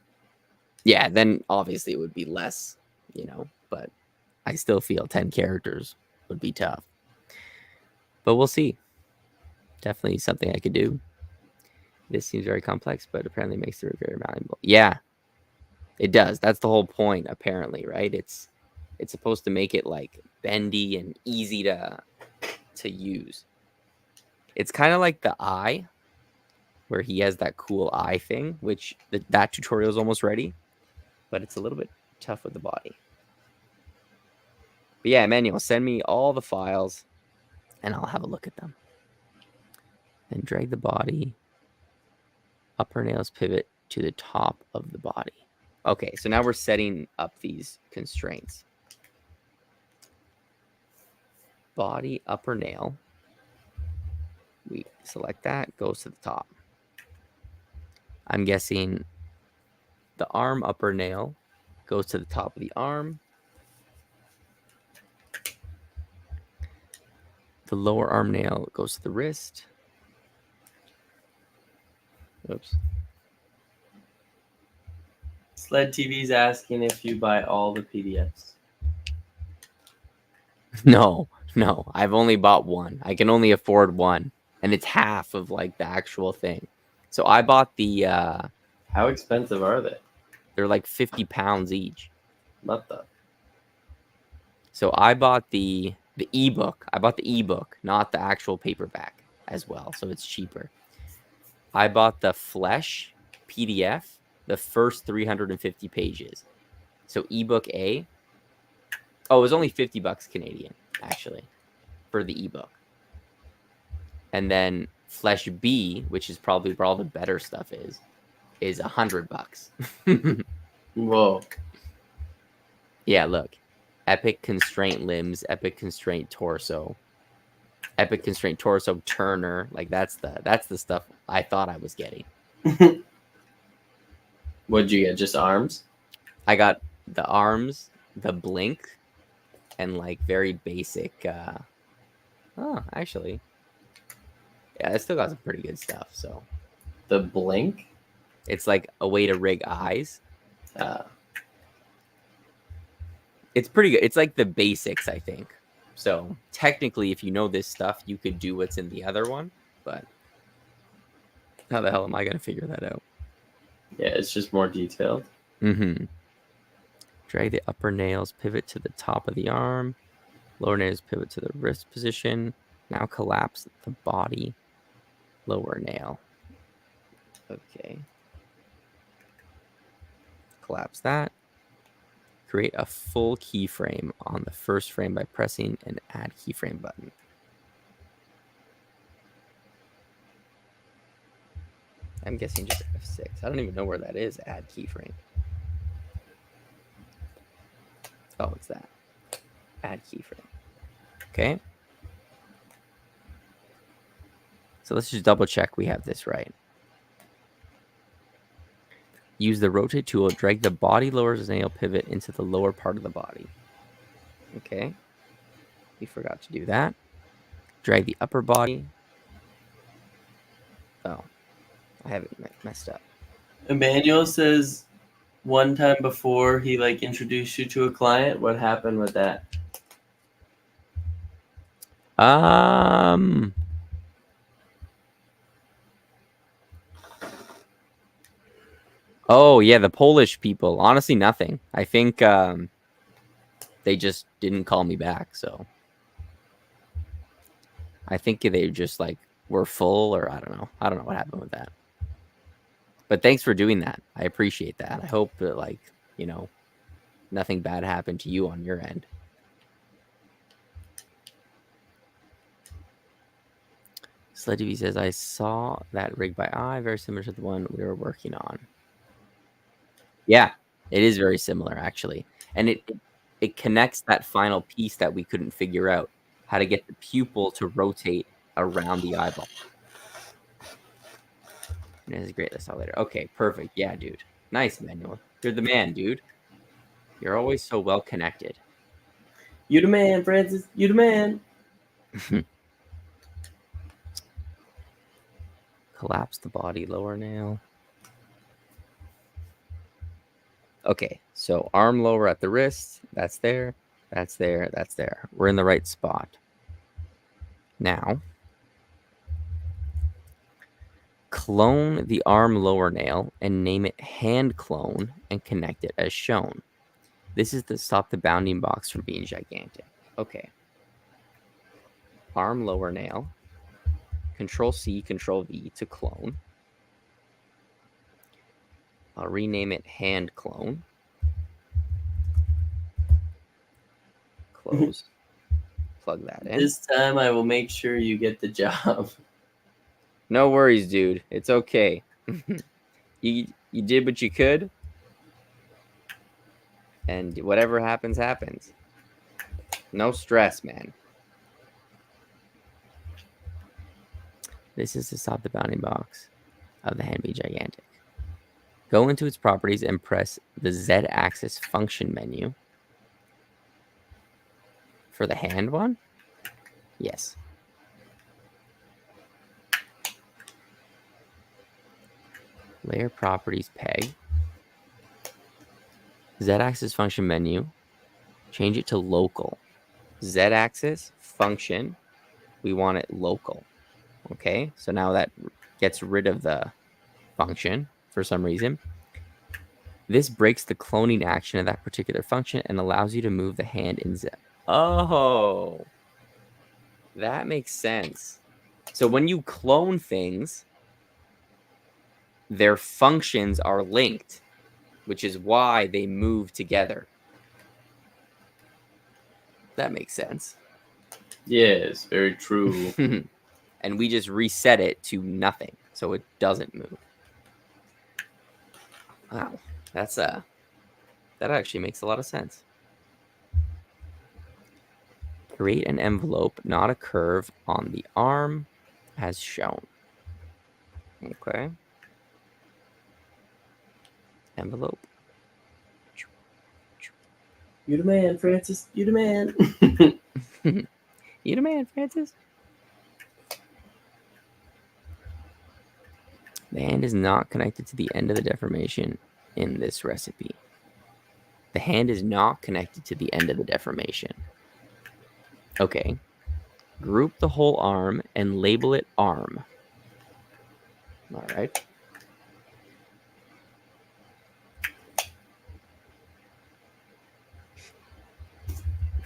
Yeah, then obviously it would be less, but I still feel 10 characters would be tough. But we'll see. Definitely something I could do. This seems very complex, but apparently makes the rig very malleable. Yeah, it does. That's the whole point, apparently, right? It's supposed to make it like bendy and easy to use. It's kind of like the eye, where he has that cool eye thing, which that tutorial is almost ready, but it's a little bit tough with the body. But yeah, Emmanuel, send me all the files, and I'll have a look at them. Then drag the body. Upper nails pivot to the top of the body. Okay, so now we're setting up these constraints. body upper nail. We select that, goes to the top. I'm guessing the arm upper nail goes to the top of the arm. The lower arm nail goes to the wrist. Oops. Sled TV's asking if you buy all the PDFs. No. I've only bought one. I can only afford one, and it's half of like the actual thing. So I bought the. How expensive are they? They're like 50 pounds each. What the? So I bought the ebook. I bought the ebook, not the actual paperback as well. So it's cheaper. I bought the Flesh PDF, the first 350 pages. So ebook A. Oh, it was only $50 Canadian, actually, for the ebook. And then Flesh B, which is probably where all the better stuff is $100. Whoa. Yeah, look. Epic Constraint Limbs, Epic Constraint Torso, Epic Constraint Torso Turner. Like that's the stuff I thought I was getting. What'd you get? Just arms? I got the arms, the blink, and like very basic. Oh, actually, yeah, I still got some pretty good stuff. So The blink? it's like a way to rig eyes. It's pretty good. It's like the basics, I think. So technically, if you know this stuff, you could do what's in the other one. But how the hell am I going to figure that out? Yeah, it's just more detailed. Mm-hmm. Drag the upper nails, pivot to the top of the arm. Lower nails pivot to the wrist position. Now collapse the body. Lower nail. Okay. Collapse that. Create a full keyframe on the first frame by pressing an add keyframe button. I'm guessing just F6. I don't even know where that is, add keyframe. Oh, it's that. Add keyframe. Okay. So let's just double check we have this right. Use the rotate tool, drag the body lower nail pivot into the lower part of the body. Okay. We forgot to do that. Drag the upper body. Oh, I have it messed up. Emmanuel says one time before he like introduced you to a client, what happened with that? Oh yeah, the Polish people. Honestly, nothing. I think they just didn't call me back. So I think they just like were full, or I don't know. I don't know what happened with that. But thanks for doing that. I appreciate that. I hope that like nothing bad happened to you on your end. Sled TV says, I saw that rig by eye, very similar to the one we were working on. Yeah, it is very similar, actually. And it connects that final piece that we couldn't figure out, how to get the pupil to rotate around the eyeball. It is great. Let's talk later. Okay, perfect. Yeah, dude. Nice, Manuel. You're the man, dude. You're always so well connected. You the man, Francis. You the man. Collapse the body, lower nail. Okay, so arm lower at the wrist. That's there. That's there. That's there. We're in the right spot. Now, clone the arm lower nail and name it hand clone and connect it as shown. This is to stop the bounding box from being gigantic. Okay. Arm lower nail. Control C, Control V to clone. I'll rename it hand clone. Close. Plug that in. This time I will make sure you get the job. No worries, dude. It's okay. You did what you could. And whatever happens, happens. No stress, man. This is to stop the bounding box of the hand being gigantic. Go into its properties and press the Z-axis function menu. For the hand one? Yes. Layer properties peg. Z-axis function menu. Change it to local. Z-axis function. We want it local. Okay, so now that gets rid of the function for some reason. This breaks the cloning action of that particular function and allows you to move the hand in Z. Oh, that makes sense. So when you clone things, their functions are linked, which is why they move together. That makes sense. Yes, very true. And we just reset it to nothing, so it doesn't move. Wow, that's that actually makes a lot of sense. Create an envelope, not a curve, on the arm as shown. Okay. Envelope. You the man, Francis. You the man. You the man, Francis. The hand is not connected to the end of the deformation in this recipe. The hand is not connected to the end of the deformation. Okay. Group the whole arm and label it arm. All right.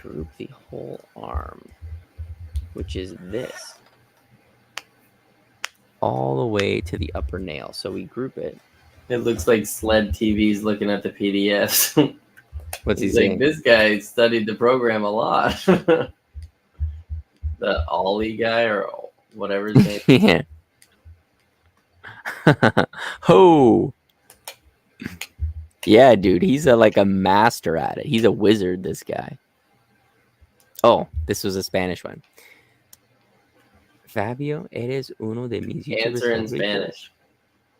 Group the whole arm, which is this, all the way to the upper nail. So we group it. It looks like SLED TV's looking at the PDFs. What's he He's saying? like, this guy studied the program a lot. The Ollie guy or whatever his name is. Yeah. Oh. Yeah, dude. He's like a master at it. He's a wizard, this guy. Oh, this was a Spanish one. Fabio, eres uno de mis YouTubers Answer in favoritos Spanish.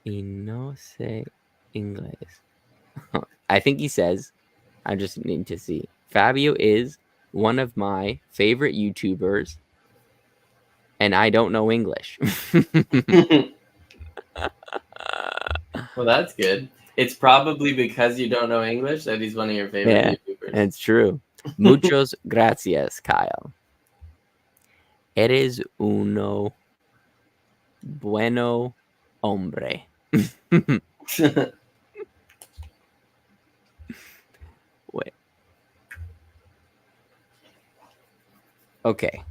y no sé inglés. I think he says, I just need to see. Fabio is one of my favorite YouTubers, and I don't know English. Well, that's good. It's probably because you don't know English that he's one of your favorite YouTubers. It's true. Muchos gracias, Kyle. Eres uno bueno hombre. Wait. Okay.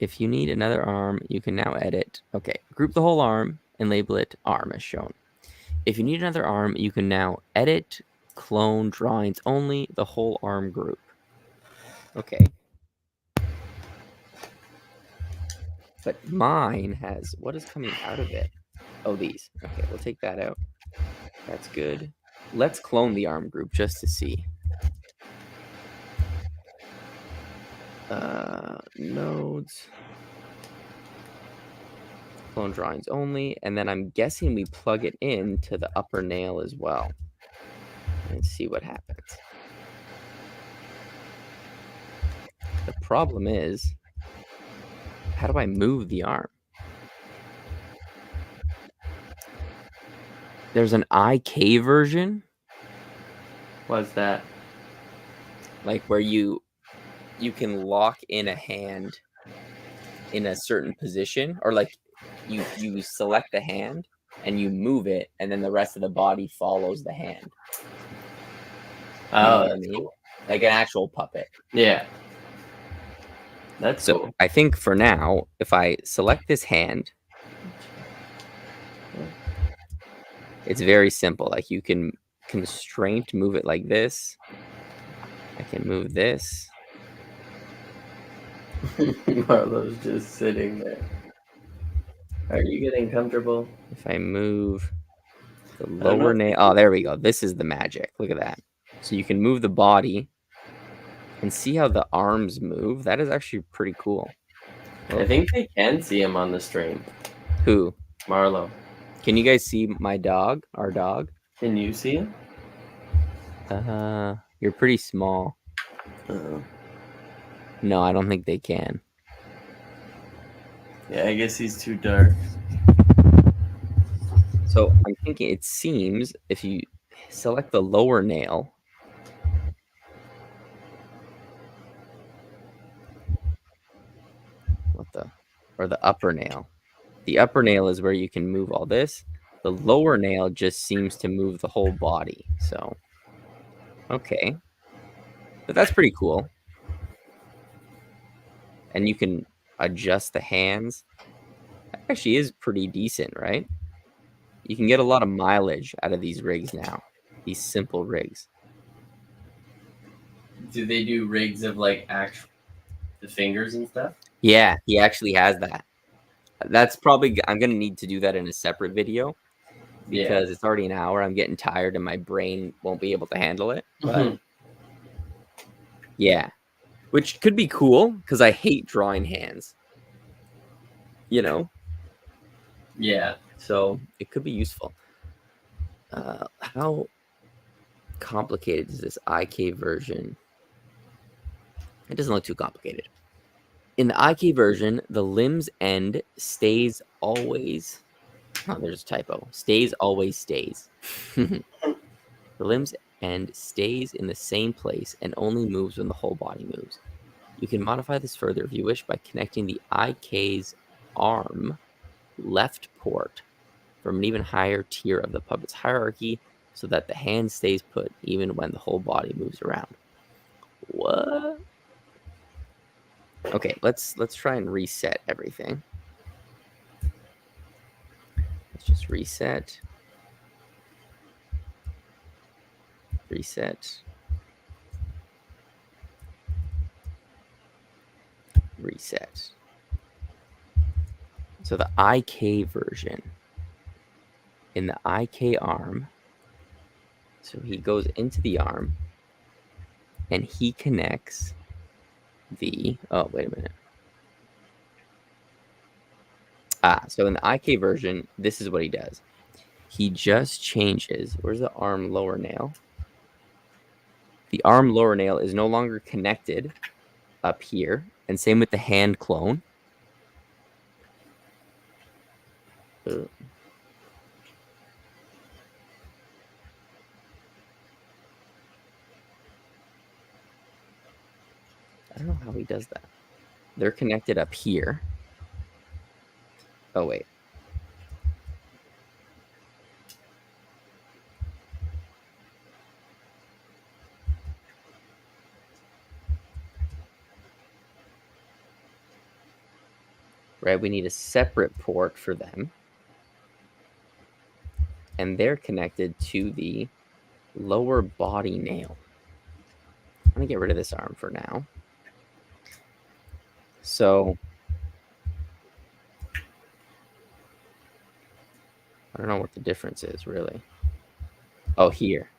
If you need another arm, you can now edit. Okay. Group the whole arm and label it arm as shown. If you need another arm, you can now edit, clone drawings only, the whole arm group. Okay. But mine has, what is coming out of it? Oh, these. Okay, we'll take that out. That's good. Let's clone the arm group just to see. Nodes. Clone drawings only. And then I'm guessing we plug it in to the upper nail as well. And see what happens. The problem is, how do I move the arm? There's an IK version. What's that? Like where you can lock in a hand in a certain position, or like you select the hand and you move it, and then the rest of the body follows the hand. You know what I mean? Cool. Like an actual puppet. Yeah. That's So cool. I think for now, if I select this hand, it's very simple. Like you can constraint move it like this. I can move this. Marlo's just sitting there. Are you getting comfortable? If I move the don't know lower if nail, oh, there we go. This is the magic. Look at that. So you can move the body and see how the arms move. That is actually pretty cool. I think they can see him on the stream. Who? Marlo. Can you guys see my dog? Our dog? Can you see him? You're pretty small. No, I don't think they can. Yeah, I guess he's too dark. So I'm thinking it seems if you select the lower nail, or the upper nail. The upper nail is where you can move all this. The lower nail just seems to move the whole body. So, okay. But that's pretty cool. And you can adjust the hands. That actually is pretty decent, right? You can get a lot of mileage out of these rigs now. These simple rigs. Do they do rigs of like actual the fingers and stuff? Yeah, he actually has that. That's probably I'm gonna need to do that in a separate video because it's already an hour. I'm getting tired and my brain won't be able to handle it. But yeah, which could be cool because I hate drawing hands. You know. Yeah. So it could be useful. How complicated is this IK version? It doesn't look too complicated. In the IK version, the limb's end stays always. Oh, there's a typo. Stays always stays. The limb's end stays in the same place and only moves when the whole body moves. You can modify this further if you wish by connecting the IK's arm left port from an even higher tier of the puppet's hierarchy so that the hand stays put even when the whole body moves around. What? Okay, let's try and reset everything. Let's just reset. Reset. Reset. So the IK version. In the IK arm, so he goes into the arm and he connects the, oh, wait a minute. So in the IK version, this is what he does. He just changes, where's the arm lower nail? The arm lower nail is no longer connected up here, and same with the hand clone. I don't know how he does that. They're connected up here. Oh, wait. Right, we need a separate port for them. And they're connected to the lower body nail. I'm going to get rid of this arm for now. So I don't know what the difference is, really. Oh, here.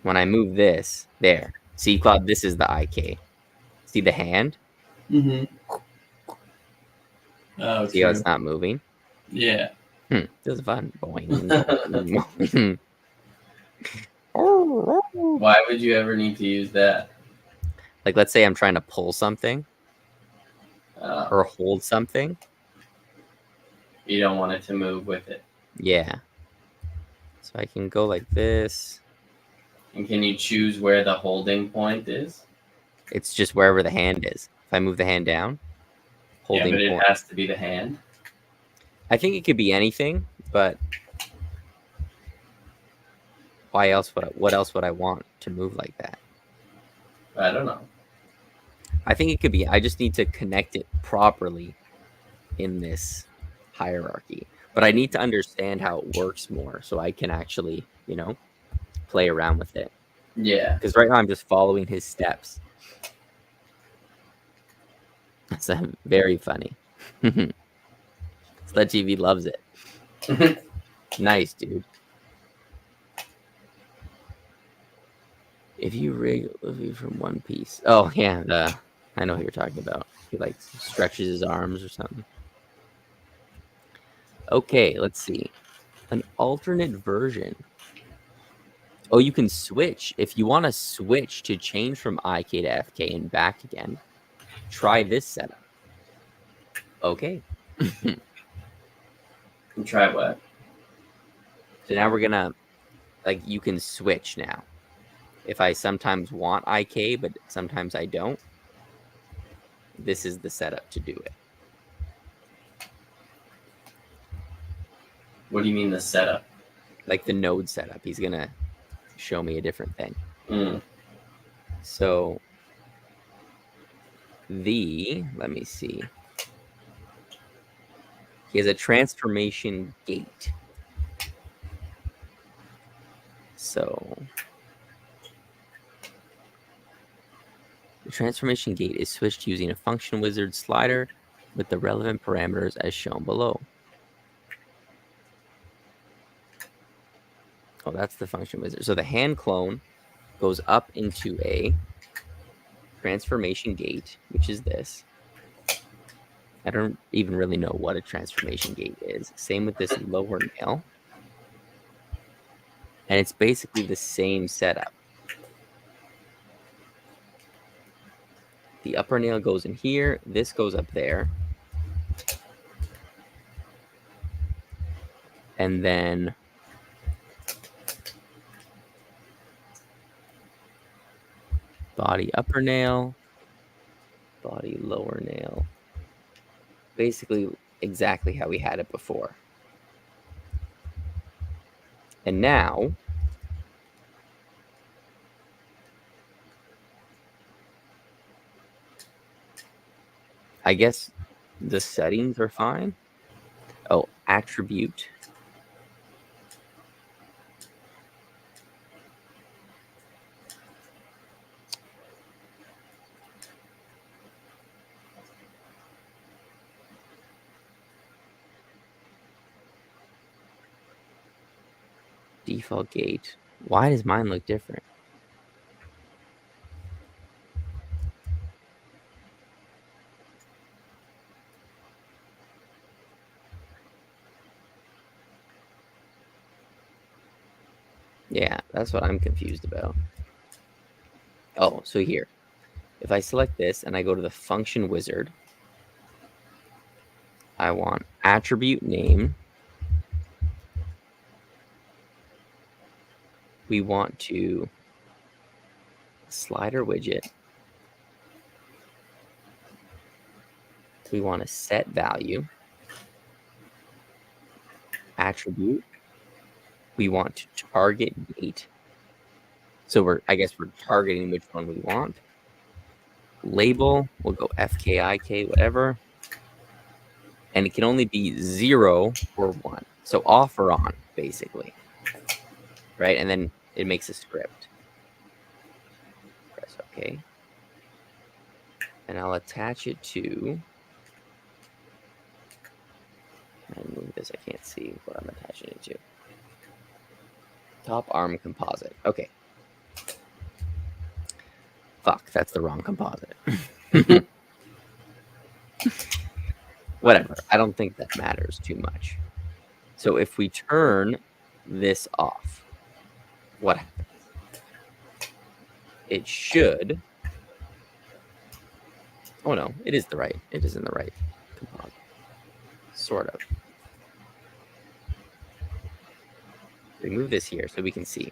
When I move this, there. See, Claude, this is the IK. See the hand? Mm-hmm. Oh, See how it's not moving? Yeah. This is fun. Boing. Why would you ever need to use that? Like, let's say I'm trying to pull something or hold something. You don't want it to move with it. Yeah. So I can go like this. And can you choose where the holding point is? It's just wherever the hand is. If I move the hand down, holding but point. It has to be the hand. I think it could be anything, but why else what else would I want to move like that? I don't know. I think it could be. I just need to connect it properly in this hierarchy. But I need to understand how it works more so I can actually, play around with it. Yeah. Because right now I'm just following his steps. That's very funny. Slut TV loves it. Nice, dude. If you rig Luffy from one piece. Oh yeah, I know what you're talking about. He like stretches his arms or something. Okay, let's see. An alternate version. Oh, you can switch. If you want to switch to change from IK to FK and back again, try this setup. Okay. And try what? So now we're gonna like you can switch now. If I sometimes want IK, but sometimes I don't, this is the setup to do it. What do you mean the setup? Like the node setup. He's gonna show me a different thing. Mm. So let me see. He has a transformation gate. So the transformation gate is switched using a function wizard slider with the relevant parameters as shown below. Oh, that's the function wizard. So the hand clone goes up into a transformation gate, which is this. I don't even really know what a transformation gate is. Same with this lower nail. And it's basically the same setup. The upper nail goes in here. This goes up there. And then body upper nail, body lower nail. Basically exactly how we had it before. And now I guess the settings are fine. Oh, attribute. Default gate. Why does mine look different? Yeah, that's what I'm confused about. Oh, so here. If I select this and I go to the function wizard, I want attribute name. We want to slider widget. We want to set value. Attribute. We want to target gate. So I guess we're targeting which one we want. Label, we'll go FKIK, whatever. And it can only be 0 or 1. So off or on, basically. Right? And then it makes a script. Press OK. And I'll attach it to. And move this. I can't see what I'm attaching it to. Top arm composite. Okay. Fuck, that's the wrong composite. Whatever. I don't think that matters too much. So if we turn this off, what happens? It should. Oh no, it is the right. It is in the right composite. Sort of. We move this here so we can see.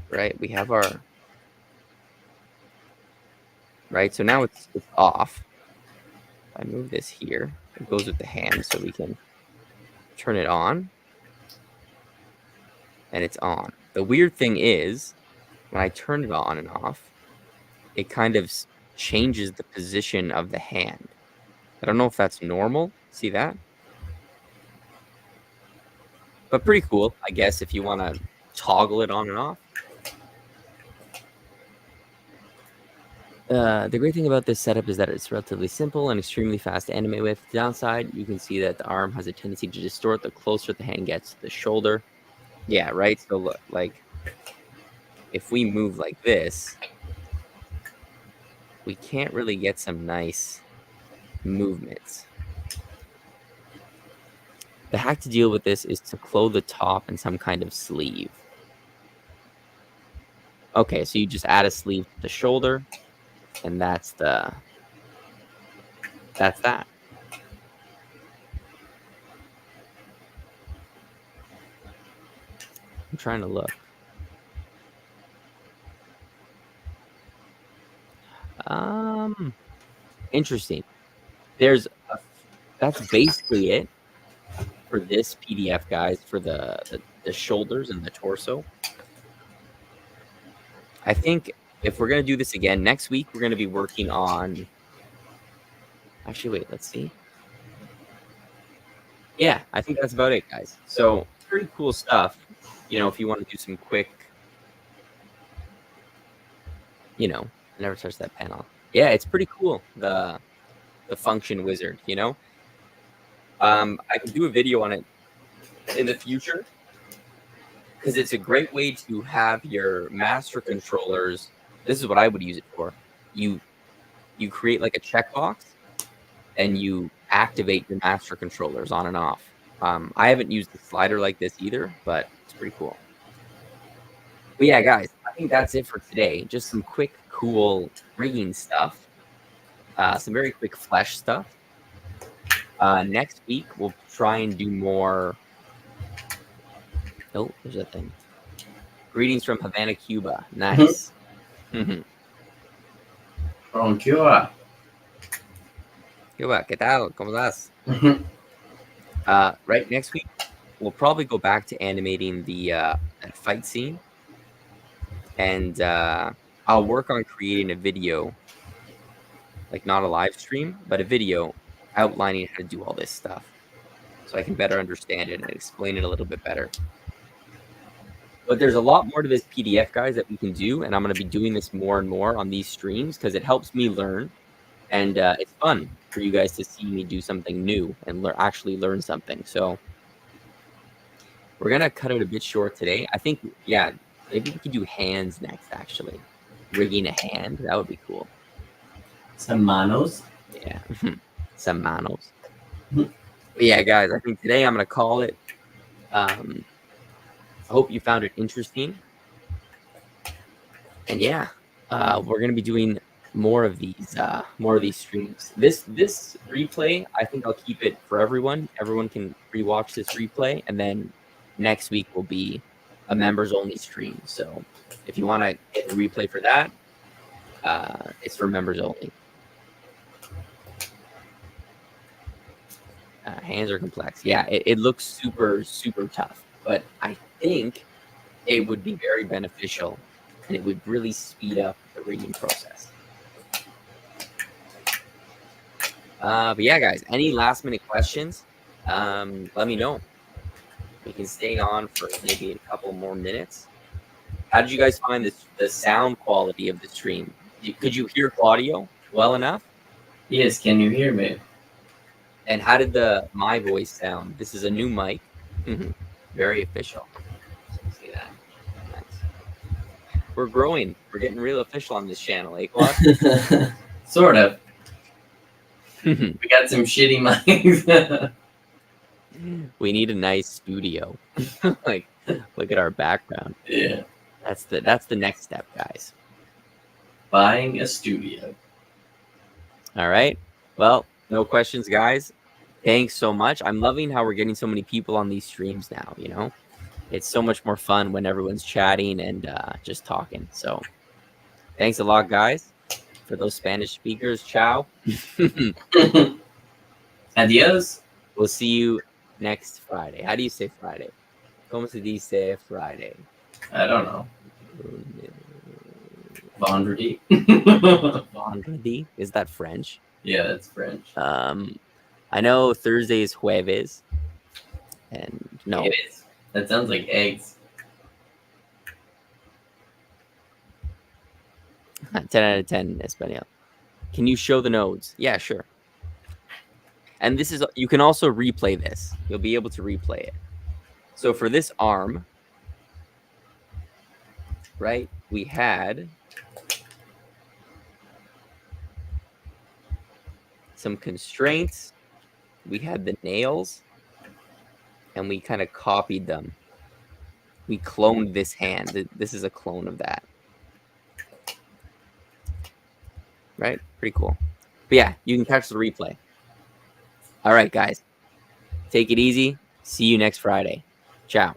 Right? We have our. Right? So now it's off. If I move this here, it goes with the hand so we can turn it on. And it's on. The weird thing is, when I turn it on and off, it kind of changes the position of the hand. I don't know if that's normal. See that? But pretty cool, I guess, if you want to toggle it on and off. The great thing about this setup is that it's relatively simple and extremely fast to animate with. Downside, you can see that the arm has a tendency to distort the closer the hand gets to the shoulder. Yeah, right? So look, like, if we move like this, we can't really get some nice movements. The hack to deal with this is to clothe the top in some kind of sleeve. Okay, so you just add a sleeve to the shoulder, and that's that. I'm trying to look. Interesting. That's basically it for this PDF, guys, for the shoulders and the torso. I think if we're going to do this again next week, we're going to be working on. Actually, wait, let's see. Yeah, I think that's about it, guys. So pretty cool stuff. You know, if you want to do some quick, you know, I never touched that panel. Yeah, it's pretty cool. The function wizard, you know. I can do a video on it in the future because it's a great way to have your master controllers. This is what I would use it for. You create like a checkbox and you activate your master controllers on and off. I haven't used the slider like this either, but it's pretty cool. But yeah, guys, I think that's it for today. Just some quick, cool rigging stuff. Some very quick flesh stuff. Next week, we'll try and do more. Oh, there's that thing. Greetings from Havana, Cuba. Nice. From Cuba. Cuba, ¿qué tal? ¿Cómo estás? Right, next week, we'll probably go back to animating the that fight scene. And I'll work on creating a video, like not a live stream, but a video outlining how to do all this stuff so I can better understand it and explain it a little bit better. But there's a lot more to this PDF, guys, that we can do, and I'm going to be doing this more and more on these streams because it helps me learn, and it's fun for you guys to see me do something new and actually learn something. So we're going to cut it a bit short today. I think, yeah, maybe we could do hands next, actually. Rigging a hand, that would be cool. Some manos. Yeah, some manos. But yeah, guys, I think today I'm going to call it. I hope you found it interesting. And yeah, we're going to be doing more of these streams. This replay, I think I'll keep it for everyone. Everyone can rewatch this replay, and then next week will be a members only stream. So if you want to get the replay for that, it's for members only. Hands are complex. Yeah, it looks super, super tough, but I think it would be very beneficial and it would really speed up the rigging process. But yeah, guys, any last minute questions, let me know. We can stay on for maybe a couple more minutes. How did you guys find the sound quality of the stream? Could you hear Claudio well enough? Yes, can you hear me? And how did my voice sound? This is a new mic. Very official. See that? Nice. We're growing. We're getting real official on this channel, eh, Claude? Sort of. We got some shitty mics. We need a nice studio. Like, look at our background. Yeah. That's the next step, guys. Buying a studio. All right. Well, no questions, guys. Thanks so much. I'm loving how we're getting so many people on these streams now, you know? It's so much more fun when everyone's chatting and just talking. So thanks a lot, guys. For those Spanish speakers, ciao. Adios. We'll see you next Friday. How do you say Friday? ¿Cómo se dice Friday? I don't know. Vendredi. Vendredi? Is that French? Yeah, that's French. I know Thursday is jueves. And no. It is. That sounds like eggs. 10 out of 10 in Espanol. Can you show the nodes? Yeah, sure. And this is, you can also replay this. You'll be able to replay it. So for this arm, right, we had some constraints. We had the nails, and we kind of copied them. We cloned this hand. This is a clone of that. Right? Pretty cool. But yeah, you can catch the replay. All right, guys. Take it easy. See you next Friday. Ciao.